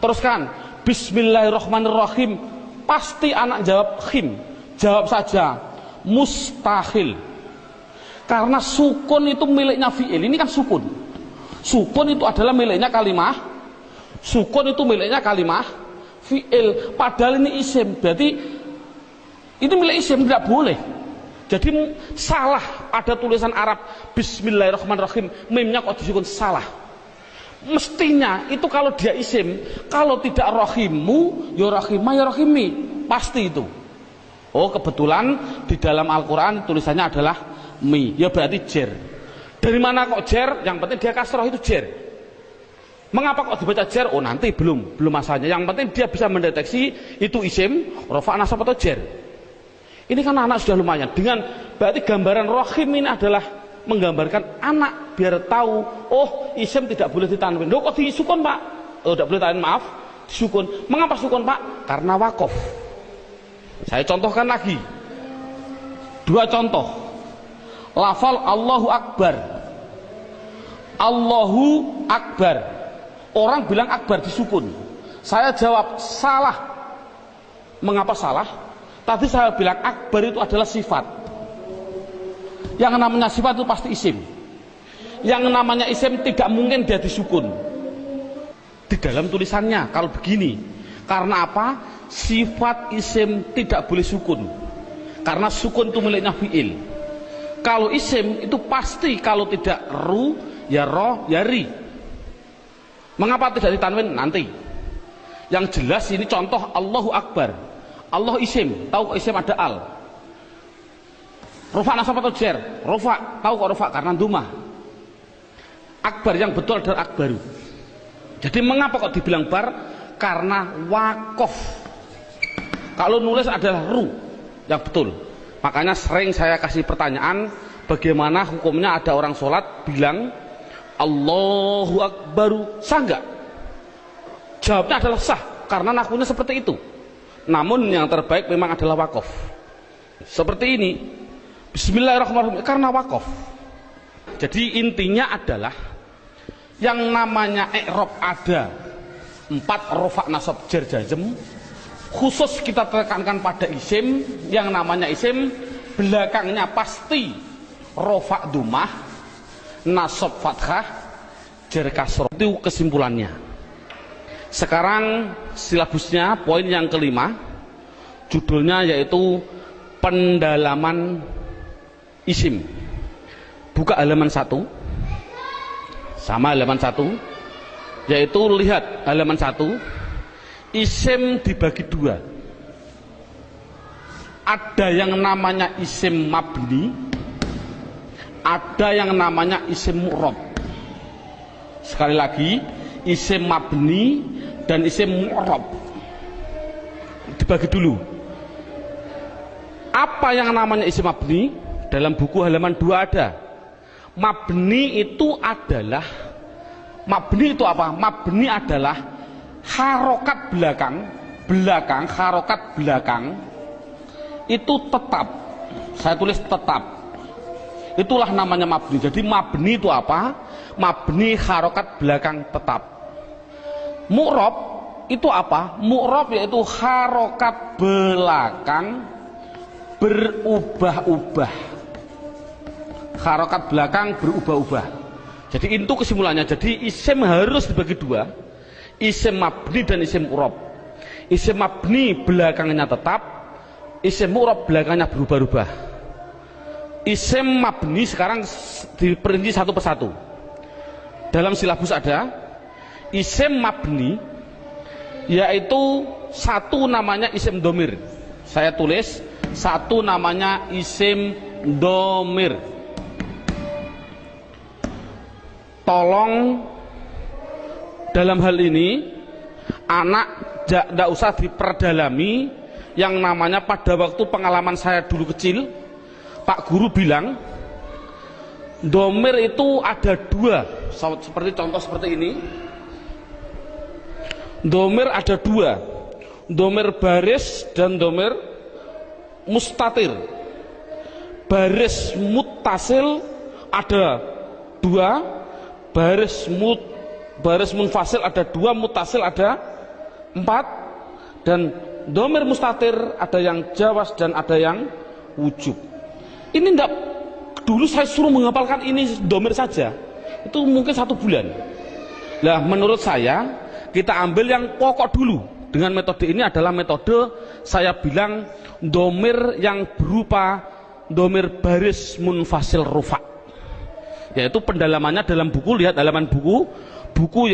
Teruskan. Bismillahirrahmanirrahim. Pasti anak jawab khim. Jawab saja mustahil. Karena sukun itu miliknya fi'il. Ini kan sukun. Sukun itu adalah miliknya kalimah. Sukun itu miliknya kalimah fi'il. Padahal ini isim. Berarti ini milik isim, tidak boleh. Jadi salah pada tulisan Arab Bismillahirrahmanirrahim, mimnya kok disukun, salah. Mestinya itu kalau dia isim, kalau tidak rohimu ya rohimah ya rohimi, pasti itu. Oh kebetulan di dalam Al-Quran tulisannya adalah mi, ya berarti jer. Dari mana kok jer? Yang penting dia kasroh, itu jer. Mengapa kok dibaca jer? Oh nanti belum masalahnya. Yang penting dia bisa mendeteksi itu isim, rofa nasab atau jer. Ini kan anak sudah lumayan. Dengan berarti gambaran rohim ini adalah menggambarkan anak biar tahu, oh isim tidak boleh ditanwin. Loh kok disukun pak? Oh tidak boleh tanwin, maaf, disukun. Mengapa sukun pak? Karena wakof. Saya contohkan lagi 2 contoh. Lafal Allahu Akbar. Allahu Akbar. Orang bilang akbar disukun. Saya jawab salah. Mengapa salah? Tadi saya bilang akbar itu adalah sifat. Yang namanya sifat itu pasti isim. Yang namanya isim tidak mungkin dia disukun. Di dalam tulisannya kalau begini. Karena apa? Sifat isim tidak boleh sukun. Karena sukun itu miliknya fi'il. Kalau isim itu pasti kalau tidak ru, ya roh, ya ri. Mengapa tidak ditanwin? Nanti. Yang jelas ini contoh Allahu Akbar. Allah isim, tahu kok isim ada al. Rufa nasab atau jer? Rufa, tahu kok rufa karena dumah. Akbar yang betul adalah akbaru. Jadi mengapa kok dibilang bar? Karena wakof. Kalau nulis adalah ru yang betul. Makanya sering saya kasih pertanyaan, bagaimana hukumnya ada orang sholat bilang Allahu Akbaru, sah nggak? Jawabnya adalah sah karena nakunya seperti itu. Namun yang terbaik memang adalah wakof. Seperti ini. Bismillahirrahmanirrahim karena wakof. Jadi intinya adalah yang namanya i'rab ada 4 rofa nasab jar jazm. Khusus kita tekankan pada isim. Yang namanya isim belakangnya pasti rofa dumah, nasab fathah, jar kasroh. Itu kesimpulannya. Sekarang silabusnya poin yang kelima, judulnya yaitu pendalaman isim. Buka halaman 1. Sama halaman 1, yaitu lihat halaman 1, isim dibagi 2. Ada yang namanya isim mabni, ada yang namanya isim mu'rab. Sekali lagi, isim mabni dan isim mu'rab dibagi dulu. Apa yang namanya isim mabni? Dalam buku halaman 2 ada. Mabni itu adalah, mabni itu apa? Mabni adalah harokat belakang, harokat belakang itu tetap. Saya tulis tetap. Itulah namanya mabni. Jadi mabni itu apa? Mabni harokat belakang tetap. Mu'rab itu apa? Mu'rab yaitu harokat belakang berubah-ubah. Harokat belakang berubah-ubah. Jadi itu kesimpulannya. Jadi isim harus dibagi 2, isim mabni dan isim mu'rab. Isim mabni belakangnya tetap, isim mu'rab belakangnya berubah-ubah. Isim mabni sekarang diperinci satu persatu. Dalam silabus ada isim mabni, yaitu satu namanya isim domir. Saya tulis satu namanya isim domir. Tolong dalam hal ini anak tidak usah diperdalami. Yang namanya pada waktu pengalaman saya dulu kecil, Pak Guru bilang domir itu ada 2, seperti contoh seperti ini. Domir ada 2, domir baris dan domir mustatir. Baris muttasil ada 2, baris munfasil ada 2, muttasil ada 4, dan domir mustatir ada yang jawas dan ada yang wujub. Ini enggak, dulu saya suruh menghafalkan ini domir saja, itu mungkin 1 bulan. Lah menurut saya kita ambil yang pokok dulu. Dengan metode ini adalah metode saya bilang domir yang berupa domir baris munfasil rufa. Yaitu pendalamannya dalam buku, lihat halaman buku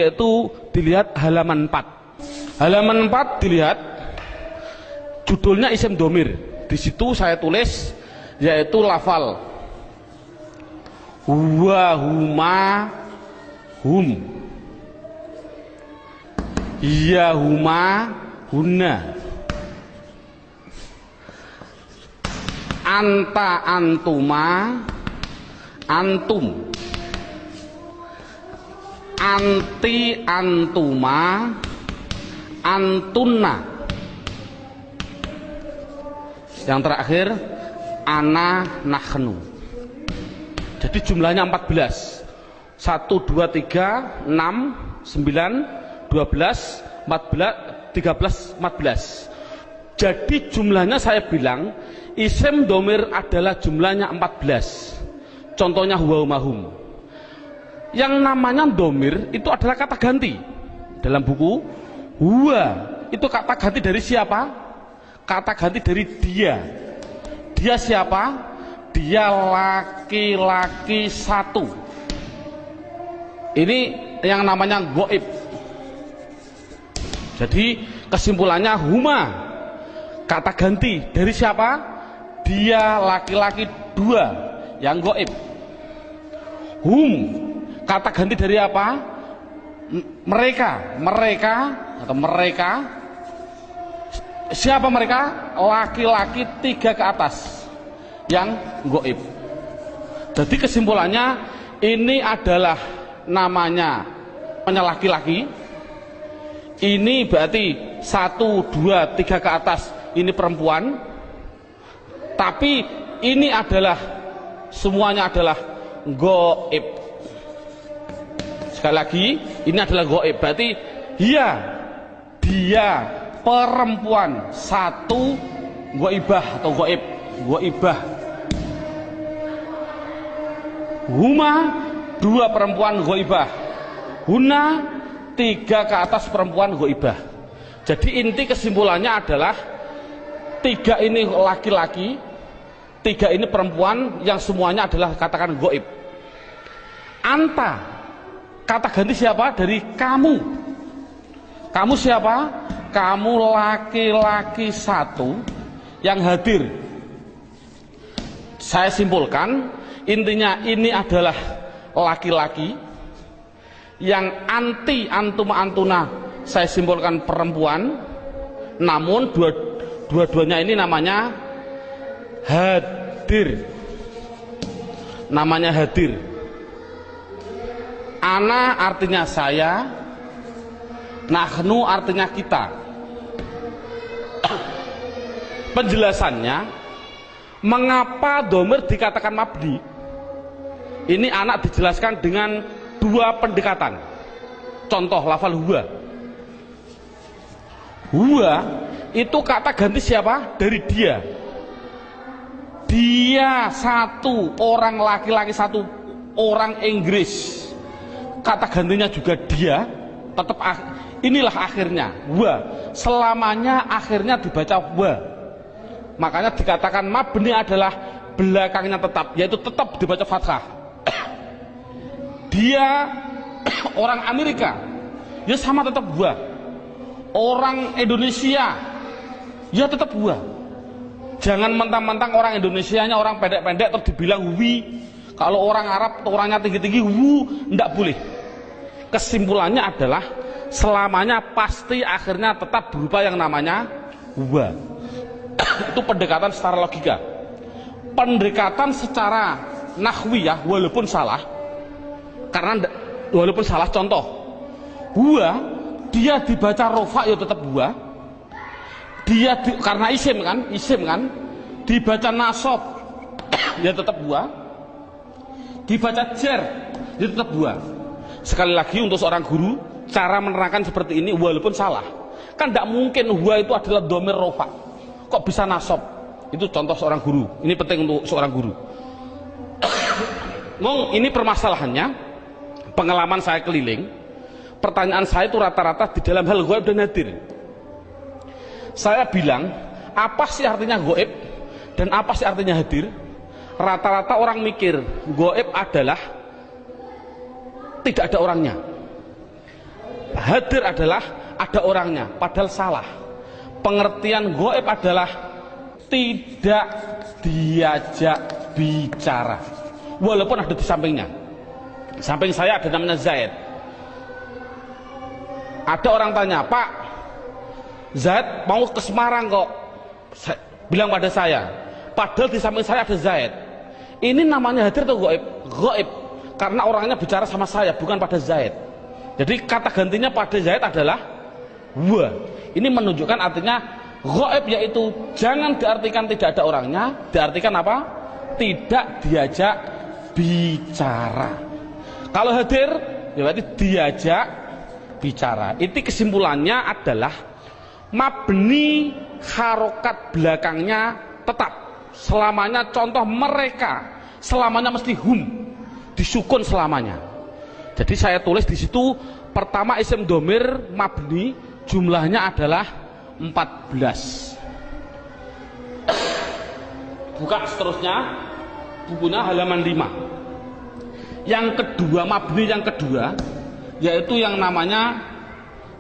yaitu dilihat halaman 4. Halaman 4 dilihat judulnya isim domir. Di situ saya tulis yaitu lafal huwa, huma, hum, iya, huma, hunna, anta, antuma, antum, anti, antuma, antunna. Yang terakhir ana, nahnu. Jadi jumlahnya 14. 1, 2, 3, 6, 9, 12, 14, 13, 14. Jadi jumlahnya saya bilang isim domir adalah jumlahnya 14. Contohnya huwa, mahum. Yang namanya domir itu adalah kata ganti. Dalam buku huwa itu kata ganti dari siapa? Kata ganti dari dia. Dia siapa? Dia laki-laki 1. Ini yang namanya goib. Jadi kesimpulannya huma kata ganti dari siapa? Dia laki-laki 2 yang goib. Hum kata ganti dari apa? Mereka atau mereka. Siapa mereka? Laki-laki 3 ke atas yang goib. Jadi kesimpulannya ini adalah namanya laki-laki. Ini berarti 1, 2, 3 ke atas ini perempuan. Tapi ini adalah semuanya adalah goib. Sekali lagi ini adalah goib. Berarti dia perempuan 1 goibah atau goib. Goibah. Huma 2 perempuan goibah. Huna 3 ke atas perempuan goibah. Jadi inti kesimpulannya adalah 3 ini laki-laki, 3 ini perempuan yang semuanya adalah katakan goib. Anta Kata ganti siapa? Dari kamu. Kamu siapa? Kamu laki-laki satu yang hadir. Saya simpulkan, intinya ini adalah laki-laki yang anti antuma antuna. Saya simpulkan perempuan, namun dua-duanya ini namanya hadir. Namanya hadir. Ana artinya saya, nahnu artinya kita. Penjelasannya, mengapa domir dikatakan mabni? Ini anak dijelaskan dengan dua pendekatan. Contoh lafal huwa. Huwa itu kata ganti siapa? Dari dia. Dia satu, orang laki-laki satu, orang Inggris. Kata gantinya juga dia, tetap inilah akhirnya, wa. Selamanya akhirnya dibaca wa. Makanya dikatakan mabni adalah belakangnya tetap, yaitu tetap dibaca fathah. Dia orang Amerika, ya sama tetap wa. Orang Indonesia, ya tetap wa. Jangan mentang-mentang orang Indonesianya orang pendek-pendek terus dibilang wi. Kalau orang Arab orangnya tinggi-tinggi wu, enggak boleh. Kesimpulannya adalah selamanya pasti akhirnya tetap berupa yang namanya wa. Itu pendekatan secara logika. Pendekatan secara nahwiyah walaupun salah. Karena walaupun salah, contoh wa dia dibaca rofa ya tetap wa. Dia karena isim kan dibaca nasab ya tetap wa, dibaca jar ya tetap wa. Sekali lagi untuk seorang guru, cara menerangkan seperti ini walaupun salah, kan tidak mungkin wa itu adalah dhamir rofa, kok bisa nasab. Itu contoh seorang guru, ini penting untuk seorang guru. Ini permasalahannya, pengalaman saya keliling, pertanyaan saya itu rata-rata di dalam hal ghaib dan hadir. Saya bilang, apa sih artinya gaib dan apa sih artinya hadir? Rata-rata orang mikir gaib adalah tidak ada orangnya, hadir adalah ada orangnya, padahal salah. Pengertian gaib adalah tidak diajak bicara, walaupun ada di sampingnya. Samping saya ada namanya Zaid. Ada orang tanya, Pak, Zaid mau ke Semarang kok, bilang pada saya, padahal di samping saya ada Zaid. Ini namanya hadir atau gaib? Gaib, karena orangnya bicara sama saya, bukan pada Zaid. Jadi kata gantinya pada Zaid adalah wa. Ini menunjukkan artinya gaib, yaitu jangan diartikan tidak ada orangnya, diartikan apa? Tidak diajak bicara. Kalau hadir, ya berarti diajak bicara. Itu kesimpulannya adalah mabni harokat belakangnya tetap selamanya. Contoh mereka selamanya mesti hum, disukun selamanya. Jadi saya tulis di situ pertama isim domir mabni jumlahnya adalah 14. Buka seterusnya bukunya halaman 5. Yang kedua, mabni yang kedua yaitu yang namanya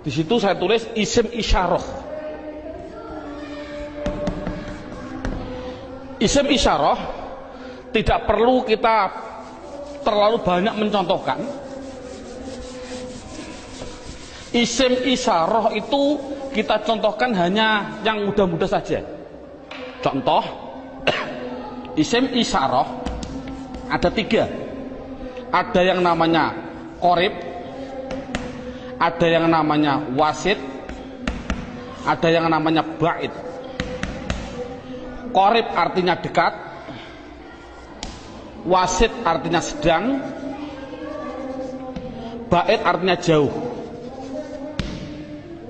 di situ saya tulis isim isyarah. Isim isyarah tidak perlu kita terlalu banyak mencontohkan. Isim isyarah itu kita contohkan hanya yang mudah-mudah saja. Contoh isim isyarah ada 3. Ada yang namanya qorib, ada yang namanya wasit, ada yang namanya ba'id. Qorib artinya dekat, wasit artinya sedang, ba'id artinya jauh.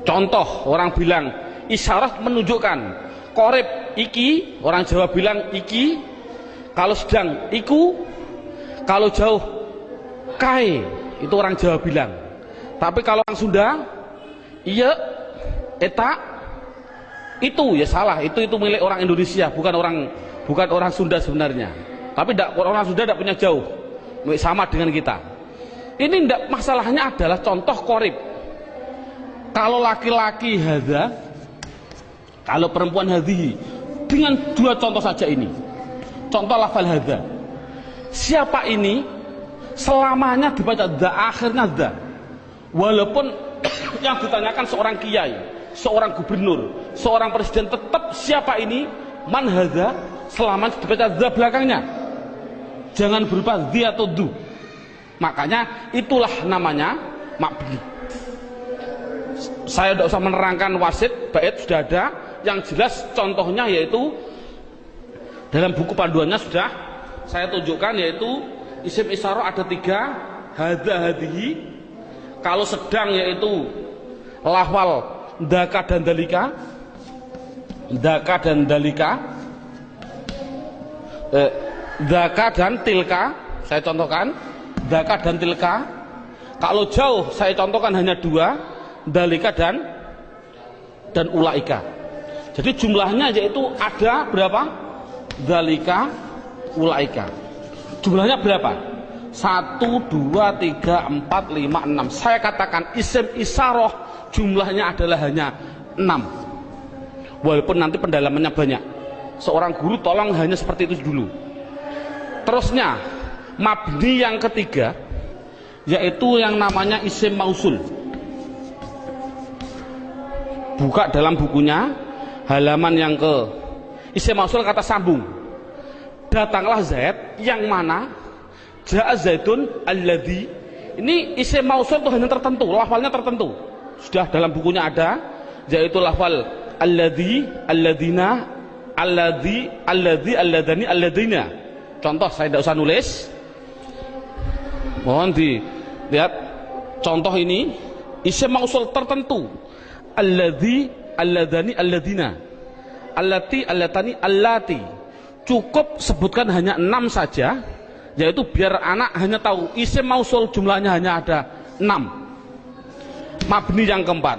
Contoh, orang bilang isyarat menunjukkan qorib iki, orang Jawa bilang iki, kalau sedang iku, kalau jauh kai, itu orang Jawa bilang. Tapi kalau orang Sunda, iya, eta, itu ya salah. Itu milik orang Indonesia, bukan orang Sunda sebenarnya. Tapi orang Sunda tidak punya jauh, sama dengan kita. Ini ndak, masalahnya adalah contoh korib. Kalau laki-laki hadza, kalau perempuan hadhihi, dengan dua contoh saja ini. Contoh lafal hadza. Siapa ini? Selamanya dibaca dza, akhirnya dza. Walaupun yang ditanyakan seorang kiai, seorang gubernur, seorang presiden, tetap siapa ini? Man hadza, selamanya dibaca dza belakangnya. Jangan berupa dzi atau du. Makanya itulah namanya mabni. Saya tidak usah menerangkan wasit, bait sudah ada. Yang jelas contohnya yaitu dalam buku panduannya sudah saya tunjukkan, yaitu isim isyarah ada 3, hadza hadhihi. Kalau sedang yaitu lafal dzaka dan dalika, dzaka dan dalika, dzaka dan tilka. Saya contohkan dzaka dan tilka. Kalau jauh saya contohkan hanya 2, dalika dan ulaika. Jadi jumlahnya yaitu ada berapa? Dalika, ulaika. Jumlahnya berapa? 1, 2, 3, 4, 5, 6. Saya katakan isim isyarah jumlahnya adalah hanya 6. Walaupun nanti pendalamannya banyak. Seorang guru tolong hanya seperti itu dulu. Terusnya mabni yang ketiga yaitu yang namanya isim mausul. Buka dalam bukunya halaman yang ke isim mausul, kata sambung. Datanglah Zaid, yang mana ja'a Zaidun alladzi. Ini isim mausul itu hanya tertentu, lafalnya tertentu. Sudah dalam bukunya ada, yaitu lafal alladzi, alladzina, alladzi, alladzi, alladani, alladzina. Contoh saya tidak usah nulis. Mohon dilihat contoh ini, isim mausul tertentu. Alladzi, alladani, alladina, allati, allatani, allati. Cukup sebutkan hanya 6 saja, yaitu biar anak hanya tahu isim mausul jumlahnya hanya ada 6. Mabni yang keempat.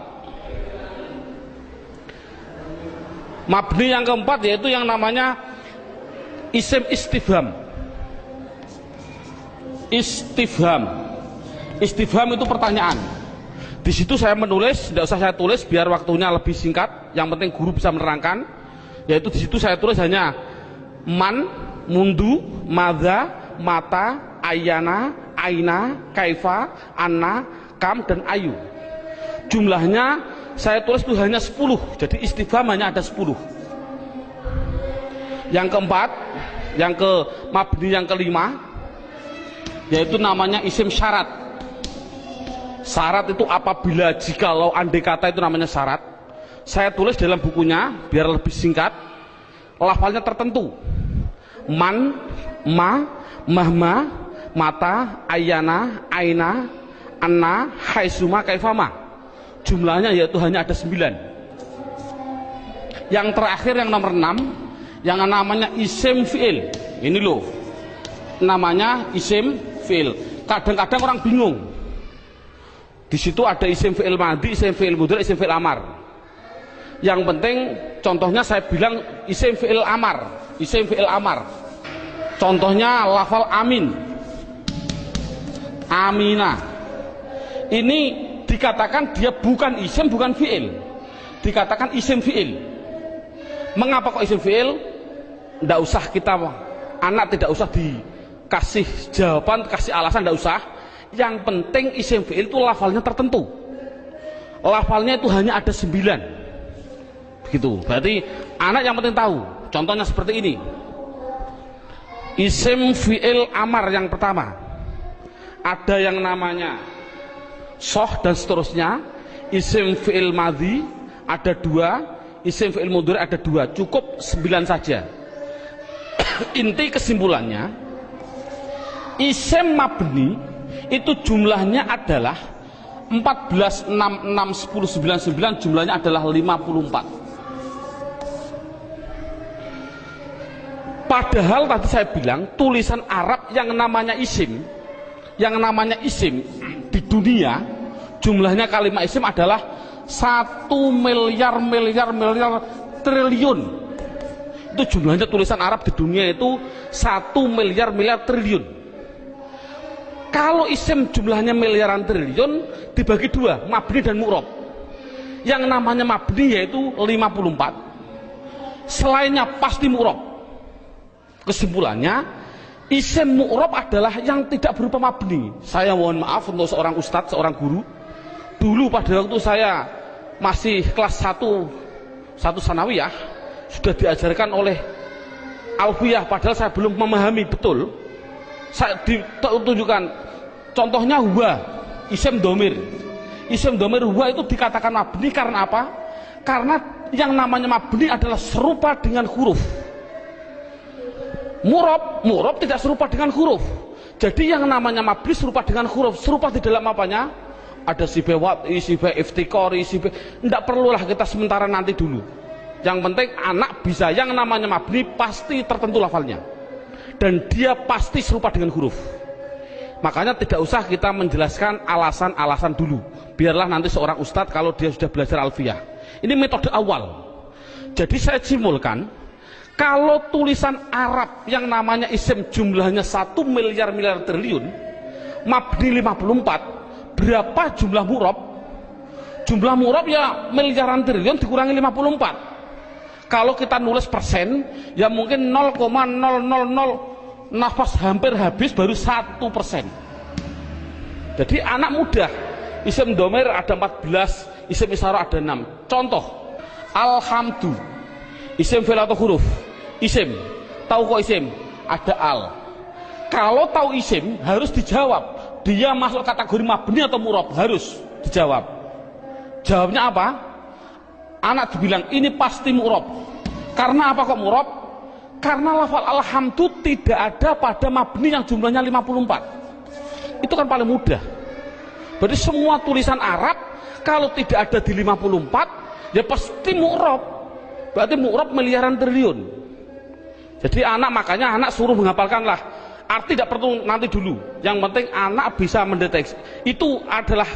Mabni yang keempat yaitu yang namanya isim istifham. Istifham. Istifham itu pertanyaan. Di situ saya menulis, tidak usah saya tulis biar waktunya lebih singkat. Yang penting guru bisa menerangkan. Yaitu di situ saya tulis hanya man, mundu, madza, mata, ayana, aina, kaifa, anna, kam, dan ayu. Jumlahnya saya tulis itu hanya 10. Jadi istifham hanya ada 10. Yang keempat, yang ke mabni yang kelima, yaitu namanya isim syarat. Syarat itu apabila, jikalau, andai kata itu namanya syarat. Saya tulis dalam bukunya biar lebih singkat. Lafalnya tertentu. Man, ma, mahma, mata, ayana, aina, anna, haisuma, kaifama. Jumlahnya yaitu hanya ada 9. Yang terakhir yang nomor 6, yang namanya isim fi'il. Ini loh, namanya isim fi'il. Kadang-kadang orang bingung. Di situ ada isim fi'il madhi, isim fi'il mudhari', isim fi'il amar. Yang penting contohnya saya bilang isim fi'il amar, isim fi'il amar. Contohnya lafal amin, amina. Ini dikatakan dia bukan isim, bukan fi'il. Dikatakan isim fi'il. Mengapa kok isim fi'il? Tidak usah kita, anak tidak usah dikasih jawaban, kasih alasan, tidak usah. Yang penting isim fi'il itu lafalnya tertentu. Lafalnya itu hanya ada 9. Begitu. Berarti anak yang penting tahu. Contohnya seperti ini. Isim fi'il amar yang pertama. Ada yang namanya soh dan seterusnya. Isim fi'il madhi ada 2. Isim fi'il mudhari ada 2. Cukup 9 saja. Inti kesimpulannya, isim mabni itu jumlahnya adalah 14, 6, 6, 10, 9, 9, jumlahnya adalah 54. Padahal tadi saya bilang tulisan Arab yang namanya isim di dunia jumlahnya kalimat isim adalah 1 miliar triliun. Itu jumlahnya tulisan Arab di dunia itu 1 miliar triliun. Kalau isim jumlahnya miliaran triliun dibagi dua, mabni dan mu'rob. Yang namanya mabni yaitu 54, selainnya pasti mu'rob. Kesimpulannya, isim mu'rob adalah yang tidak berupa mabni. Saya mohon maaf untuk seorang ustadz, seorang guru. Dulu pada waktu saya masih kelas 1 sanawiyah, sudah diajarkan oleh alfiyah, padahal saya belum memahami betul. Saya ditunjukkan contohnya huwa, isim domir. Isim domir huwa itu dikatakan mabni karena apa? Karena yang namanya mabni adalah serupa dengan huruf. Mu'rob tidak serupa dengan huruf. Jadi yang namanya mabni serupa dengan huruf. Serupa di dalam apanya? Ada sifat wad'i, sifat iftikori, sifat. Tidak perlulah kita sementara, nanti dulu. Yang penting anak bisa, yang namanya mabni pasti tertentu lafalnya, dan dia pasti serupa dengan huruf. Makanya tidak usah kita menjelaskan alasan-alasan dulu. Biarlah nanti seorang ustadz kalau dia sudah belajar alfiyah. Ini metode awal. Jadi saya simpulkan, kalau tulisan Arab yang namanya isim jumlahnya 1 miliar triliun, mabni 54, berapa jumlah mu'rob? Jumlah mu'rob ya miliaran triliun dikurangi 54. Kalau kita nulis persen, ya mungkin 0,000 nafas hampir habis baru 1%. Jadi anak mudah. Isim domir ada 14, isim isyarah ada 6. Contoh, alhamdu, isim fi'il atau huruf? Isim. Tahu kok isim? Ada al. Kalau tahu isim harus dijawab, dia masuk kategori mabni atau mu'rob, harus dijawab. Jawabnya apa? Anak dibilang ini pasti mu'rob. Karena apa kok mu'rob? Karena lafal alhamdu tidak ada pada mabni yang jumlahnya 54. Itu kan paling mudah. Berarti semua tulisan Arab kalau tidak ada di 54 ya pasti mu'rob. Berarti mu'rob miliaran triliun. Jadi makanya anak suruh menghafalkanlah. Arti tidak perlu nanti dulu. Yang penting anak bisa mendeteksi. Itu adalah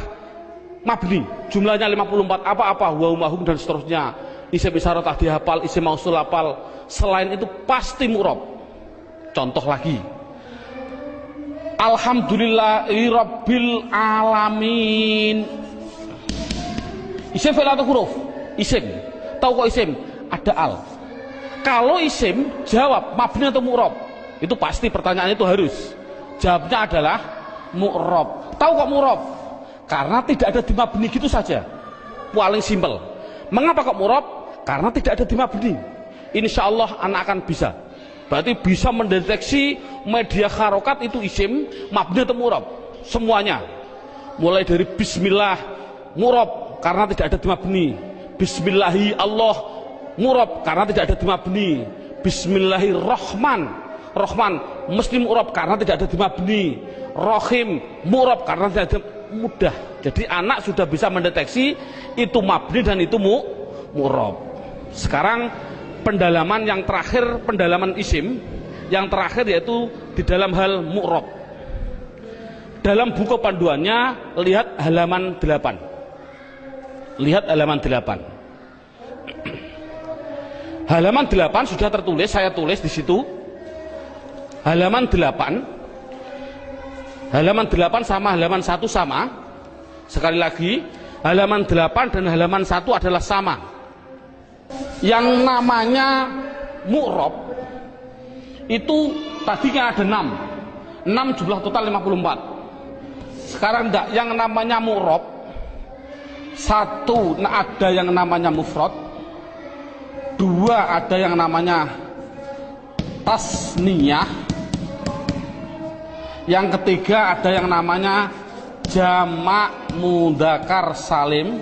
mabni, jumlahnya 54, apa-apa, wahum dan seterusnya. Isim isyarah tak dihafal, isim mausul hafal. Selain itu pasti mu'rob. Contoh lagi, alhamdulillahi rabbil alamin. Isim fi'il atau huruf? Isim. Tahu kok isim? Ada al. Kalau isim, jawab mabni atau mu'rob? Itu pasti pertanyaannya itu harus. Jawabnya adalah mu'rob. Tahu kok mu'rob? Karena tidak ada di mabni, gitu saja. Paling simpel. Mengapa kok mu'rob? Karena tidak ada di mabni. Insya Allah anak akan bisa. Berarti bisa mendeteksi media harokat itu isim, mabni atau mu'rob. Semuanya. Mulai dari bismillah, mu'rob karena tidak ada di mabni. Bismillahi Allah, mu'rob karena tidak ada di mabni. Bismillahirrahman, Rahman mesti mu'rob karena tidak ada di mabni. Rahim, mu'rob karena tidak ada. Mudah. Jadi anak sudah bisa mendeteksi itu mabni dan itu mu'rob. Sekarang pendalaman yang terakhir, pendalaman isim yang terakhir yaitu di dalam hal mu'rob. Dalam buku panduannya lihat halaman 8. Lihat halaman 8. Halaman 8 sudah tertulis, saya tulis di situ. Halaman 8. Halaman 8 sama halaman 1 sama. Sekali lagi, halaman 8 dan halaman 1 adalah sama. Yang namanya mu'rob itu tadinya ada 6. 6 jumlah total 54. Sekarang enggak, yang namanya mu'rob 1 ada yang namanya mufrad, 2 ada yang namanya tasniyah, yang ketiga ada yang namanya jamak mudzakkar salim,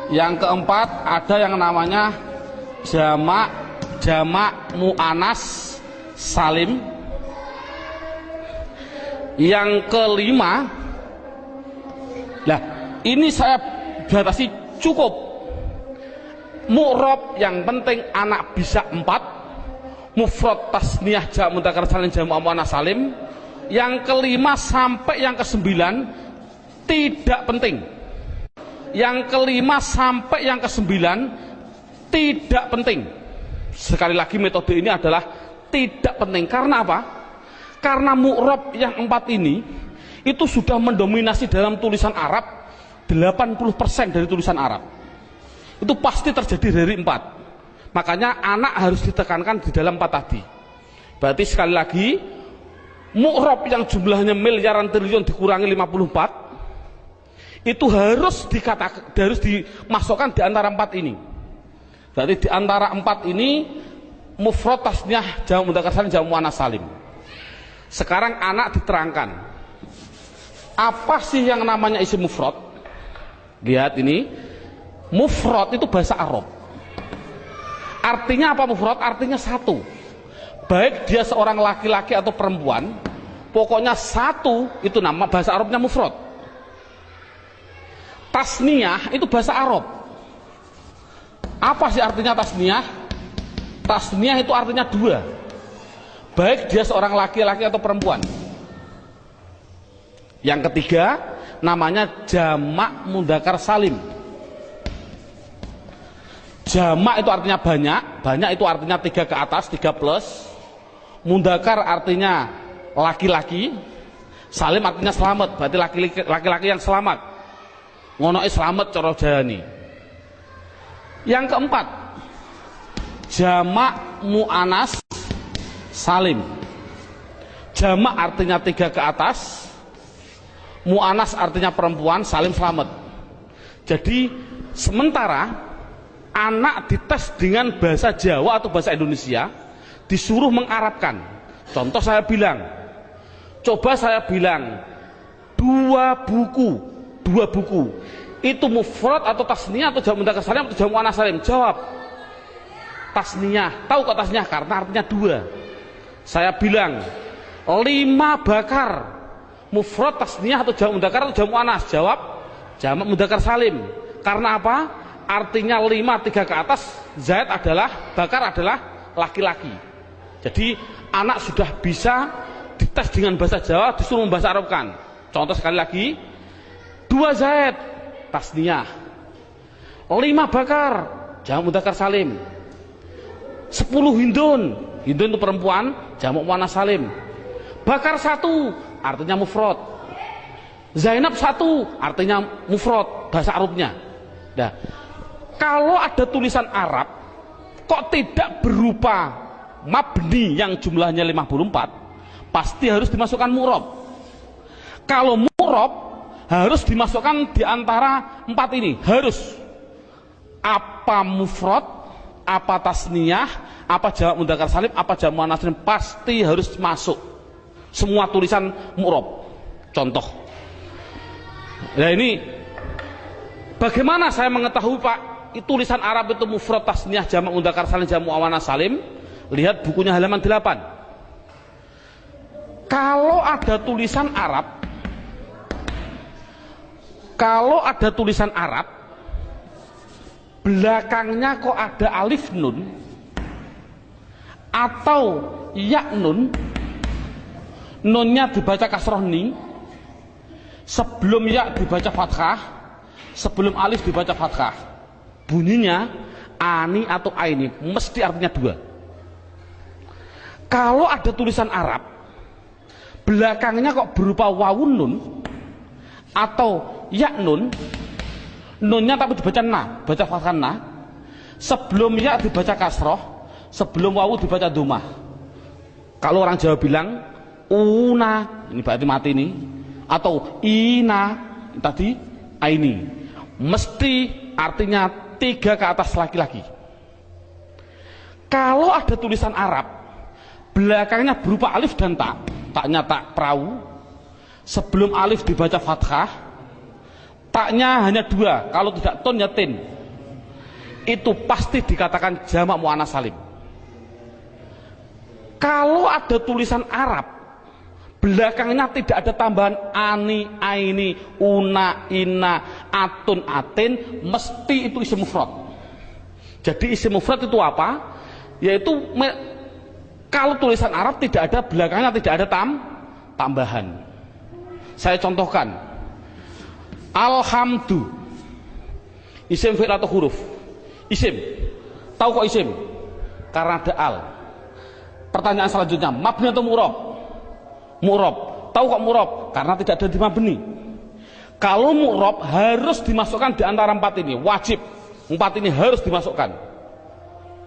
yang keempat ada yang namanya jamak muannas salim, yang kelima, lah ini saya batasi cukup mu'rob yang penting anak bisa 4, mufrad tasniyah jamak mudzakkar salim jamak muannas salim. Yang kelima sampai yang kesembilan tidak penting. Yang kelima sampai yang kesembilan tidak penting. Sekali lagi metode ini adalah tidak penting. Karena apa? Karena mu'rab yang 4 ini itu sudah mendominasi dalam tulisan Arab, 80% dari tulisan Arab itu pasti terjadi dari 4. Makanya anak harus ditekankan di dalam 4 tadi. Berarti sekali lagi, mu'rab yang jumlahnya miliaran triliun dikurangi 54 itu harus dimasukkan di antara 4 ini. Berarti di antara 4 ini mufrad, tasniyah, jamak mudzakkar salim, jamak muannats salim. Sekarang anak diterangkan apa sih yang namanya isim mufrad. Lihat ini, mufrad itu bahasa Arab. Artinya apa mufrad? Artinya satu. Baik dia seorang laki-laki atau perempuan, pokoknya satu, itu nama bahasa Arabnya mufrad. Tasniyah itu bahasa Arab. Apa sih artinya tasniyah? Tasniyah itu artinya 2. Baik dia seorang laki-laki atau perempuan. Yang ketiga namanya jamak mudzakkar salim. Jamak itu artinya banyak, banyak itu artinya 3 ke atas, 3 plus. Mudzakkar artinya laki-laki, salim artinya selamat, berarti laki-laki yang selamat. Ngonoke selamat cara jayani. Yang keempat, jamak muannats salim. Jamak artinya 3 ke atas, muannats artinya perempuan, salim selamat. Jadi sementara anak dites dengan bahasa Jawa atau bahasa Indonesia, disuruh mengarabkan. Contoh saya bilang, coba saya bilang 2 buku itu mufrad atau tasniyah atau jamak mudzakkar salim atau jamak muannats salim? Jawab tasniyah. Tahu kok tasniyah? Karena artinya 2. Saya bilang 5 bakar, mufrad, tasniyah atau jamak mudzakkar atau jamak muannats? Jawab jamak mudzakkar salim. Karena apa? Artinya 5, 3 ke atas, zaid adalah, bakar adalah laki-laki. Jadi anak sudah bisa dites dengan bahasa Jawa, disuruh membahasa Arabkan. Contoh sekali lagi, 2 zaid tasniyah, 5 bakar jamak mudzakkar salim, 10 hindun, hindun itu perempuan, jamak muannats salim. Bakar 1 artinya mufrad, Zainab 1 artinya mufrad bahasa Arabnya. Nah, kalau ada tulisan Arab kok tidak berupa mabni yang jumlahnya 54, pasti harus dimasukkan mu'rab. Kalau mu'rab harus dimasukkan di antara 4 ini, harus apa mufrad, apa tasniyah, apa jamak mudzakkar salim, apa jamak muannats salim, pasti harus masuk semua tulisan mu'rab. Contoh, nah ini bagaimana saya mengetahui Pak tulisan Arab itu mufrad, tasniyah, jamak mudzakkar salim, jamak muannats salim? Lihat bukunya halaman 8. Kalau ada tulisan Arab, belakangnya kok ada alif nun atau ya nun, nunnya dibaca kasroh ni, sebelum ya dibaca fathah, sebelum alif dibaca fathah, bunyinya ani atau aini, mesti artinya 2. Kalau ada tulisan Arab belakangnya kok berupa wawun nun atau ya nun, nunnya tapi dibaca na, baca fathah na, sebelum ya dibaca kasroh, sebelum wawu dibaca dhammah. Kalau orang Jawa bilang una, ini berarti mati ini, atau ina tadi aini, mesti artinya 3 ke atas laki-laki. Kalau ada tulisan Arab belakangnya berupa alif dan ta, taknya tak perahu, sebelum alif dibaca fathah, taknya hanya 2, kalau tidak ton ya tin, itu pasti dikatakan jamak muannats salim. Kalau ada tulisan Arab belakangnya tidak ada tambahan ani, aini, una, ina, atun, atin, mesti itu isim mufrad. Jadi isim mufrad itu apa? Yaitu kalau tulisan Arab tidak ada belakangnya tidak ada tambahan. Saya contohkan, alhamdu, isim fi'il atau huruf? Isim. Tahu kok isim? Karena ada al. Pertanyaan selanjutnya, mabni atau mu'rab? Mu'rob. Tahu kok mu'rob? Karena tidak ada di mabni. Kalau mu'rob harus dimasukkan di antara 4 ini, wajib. 4 ini harus dimasukkan.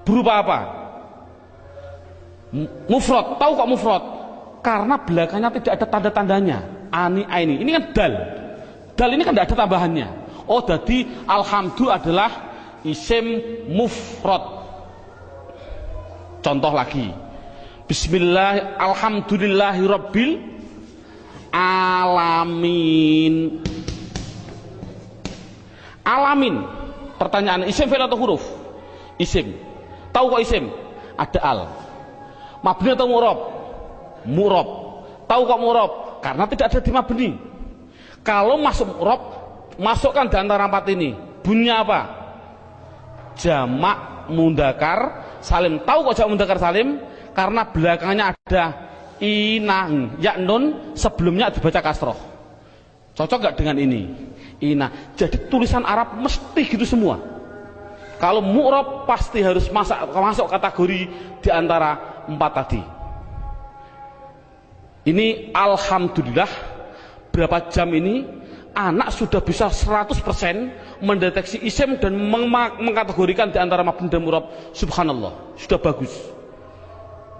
Berupa apa? Mufrad. Tahu kok mufrad? Karena belakangnya tidak ada tanda-tandanya. Ani, aini. Ini kan dal. Dal ini kan tidak ada tambahannya. Oh, jadi alhamdu adalah isim mufrad. Contoh lagi. Bismillah, alhamdulillahirabbil alamin. Alamin. Pertanyaan, isim fi'il atau huruf? Isim. Tahu kok isim? Ada al. Mabni atau mu'rob? Mu'rob. Tahu kok mu'rob? Karena tidak ada di mabni. Kalau masuk mu'rob, masukkan di antara 4 ini. Bunyinya apa? Jamak mudzakkar salim. Tahu kok jamak mudzakkar salim? Karena belakangnya ada inang, ya nun, sebelumnya dibaca kasroh. Cocok gak dengan ini? Ina. Jadi tulisan Arab mesti gitu semua. Kalau mu'rob pasti harus masuk kategori di antara 4 tadi. Ini alhamdulillah berapa jam ini anak sudah bisa 100% mendeteksi isim dan mengkategorikan di antara mabni dan mu'rob. Subhanallah, sudah bagus.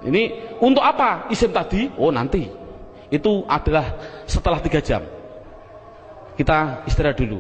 Ini untuk apa isim tadi? Oh, nanti. Itu adalah setelah 3 jam. Kita istirahat dulu.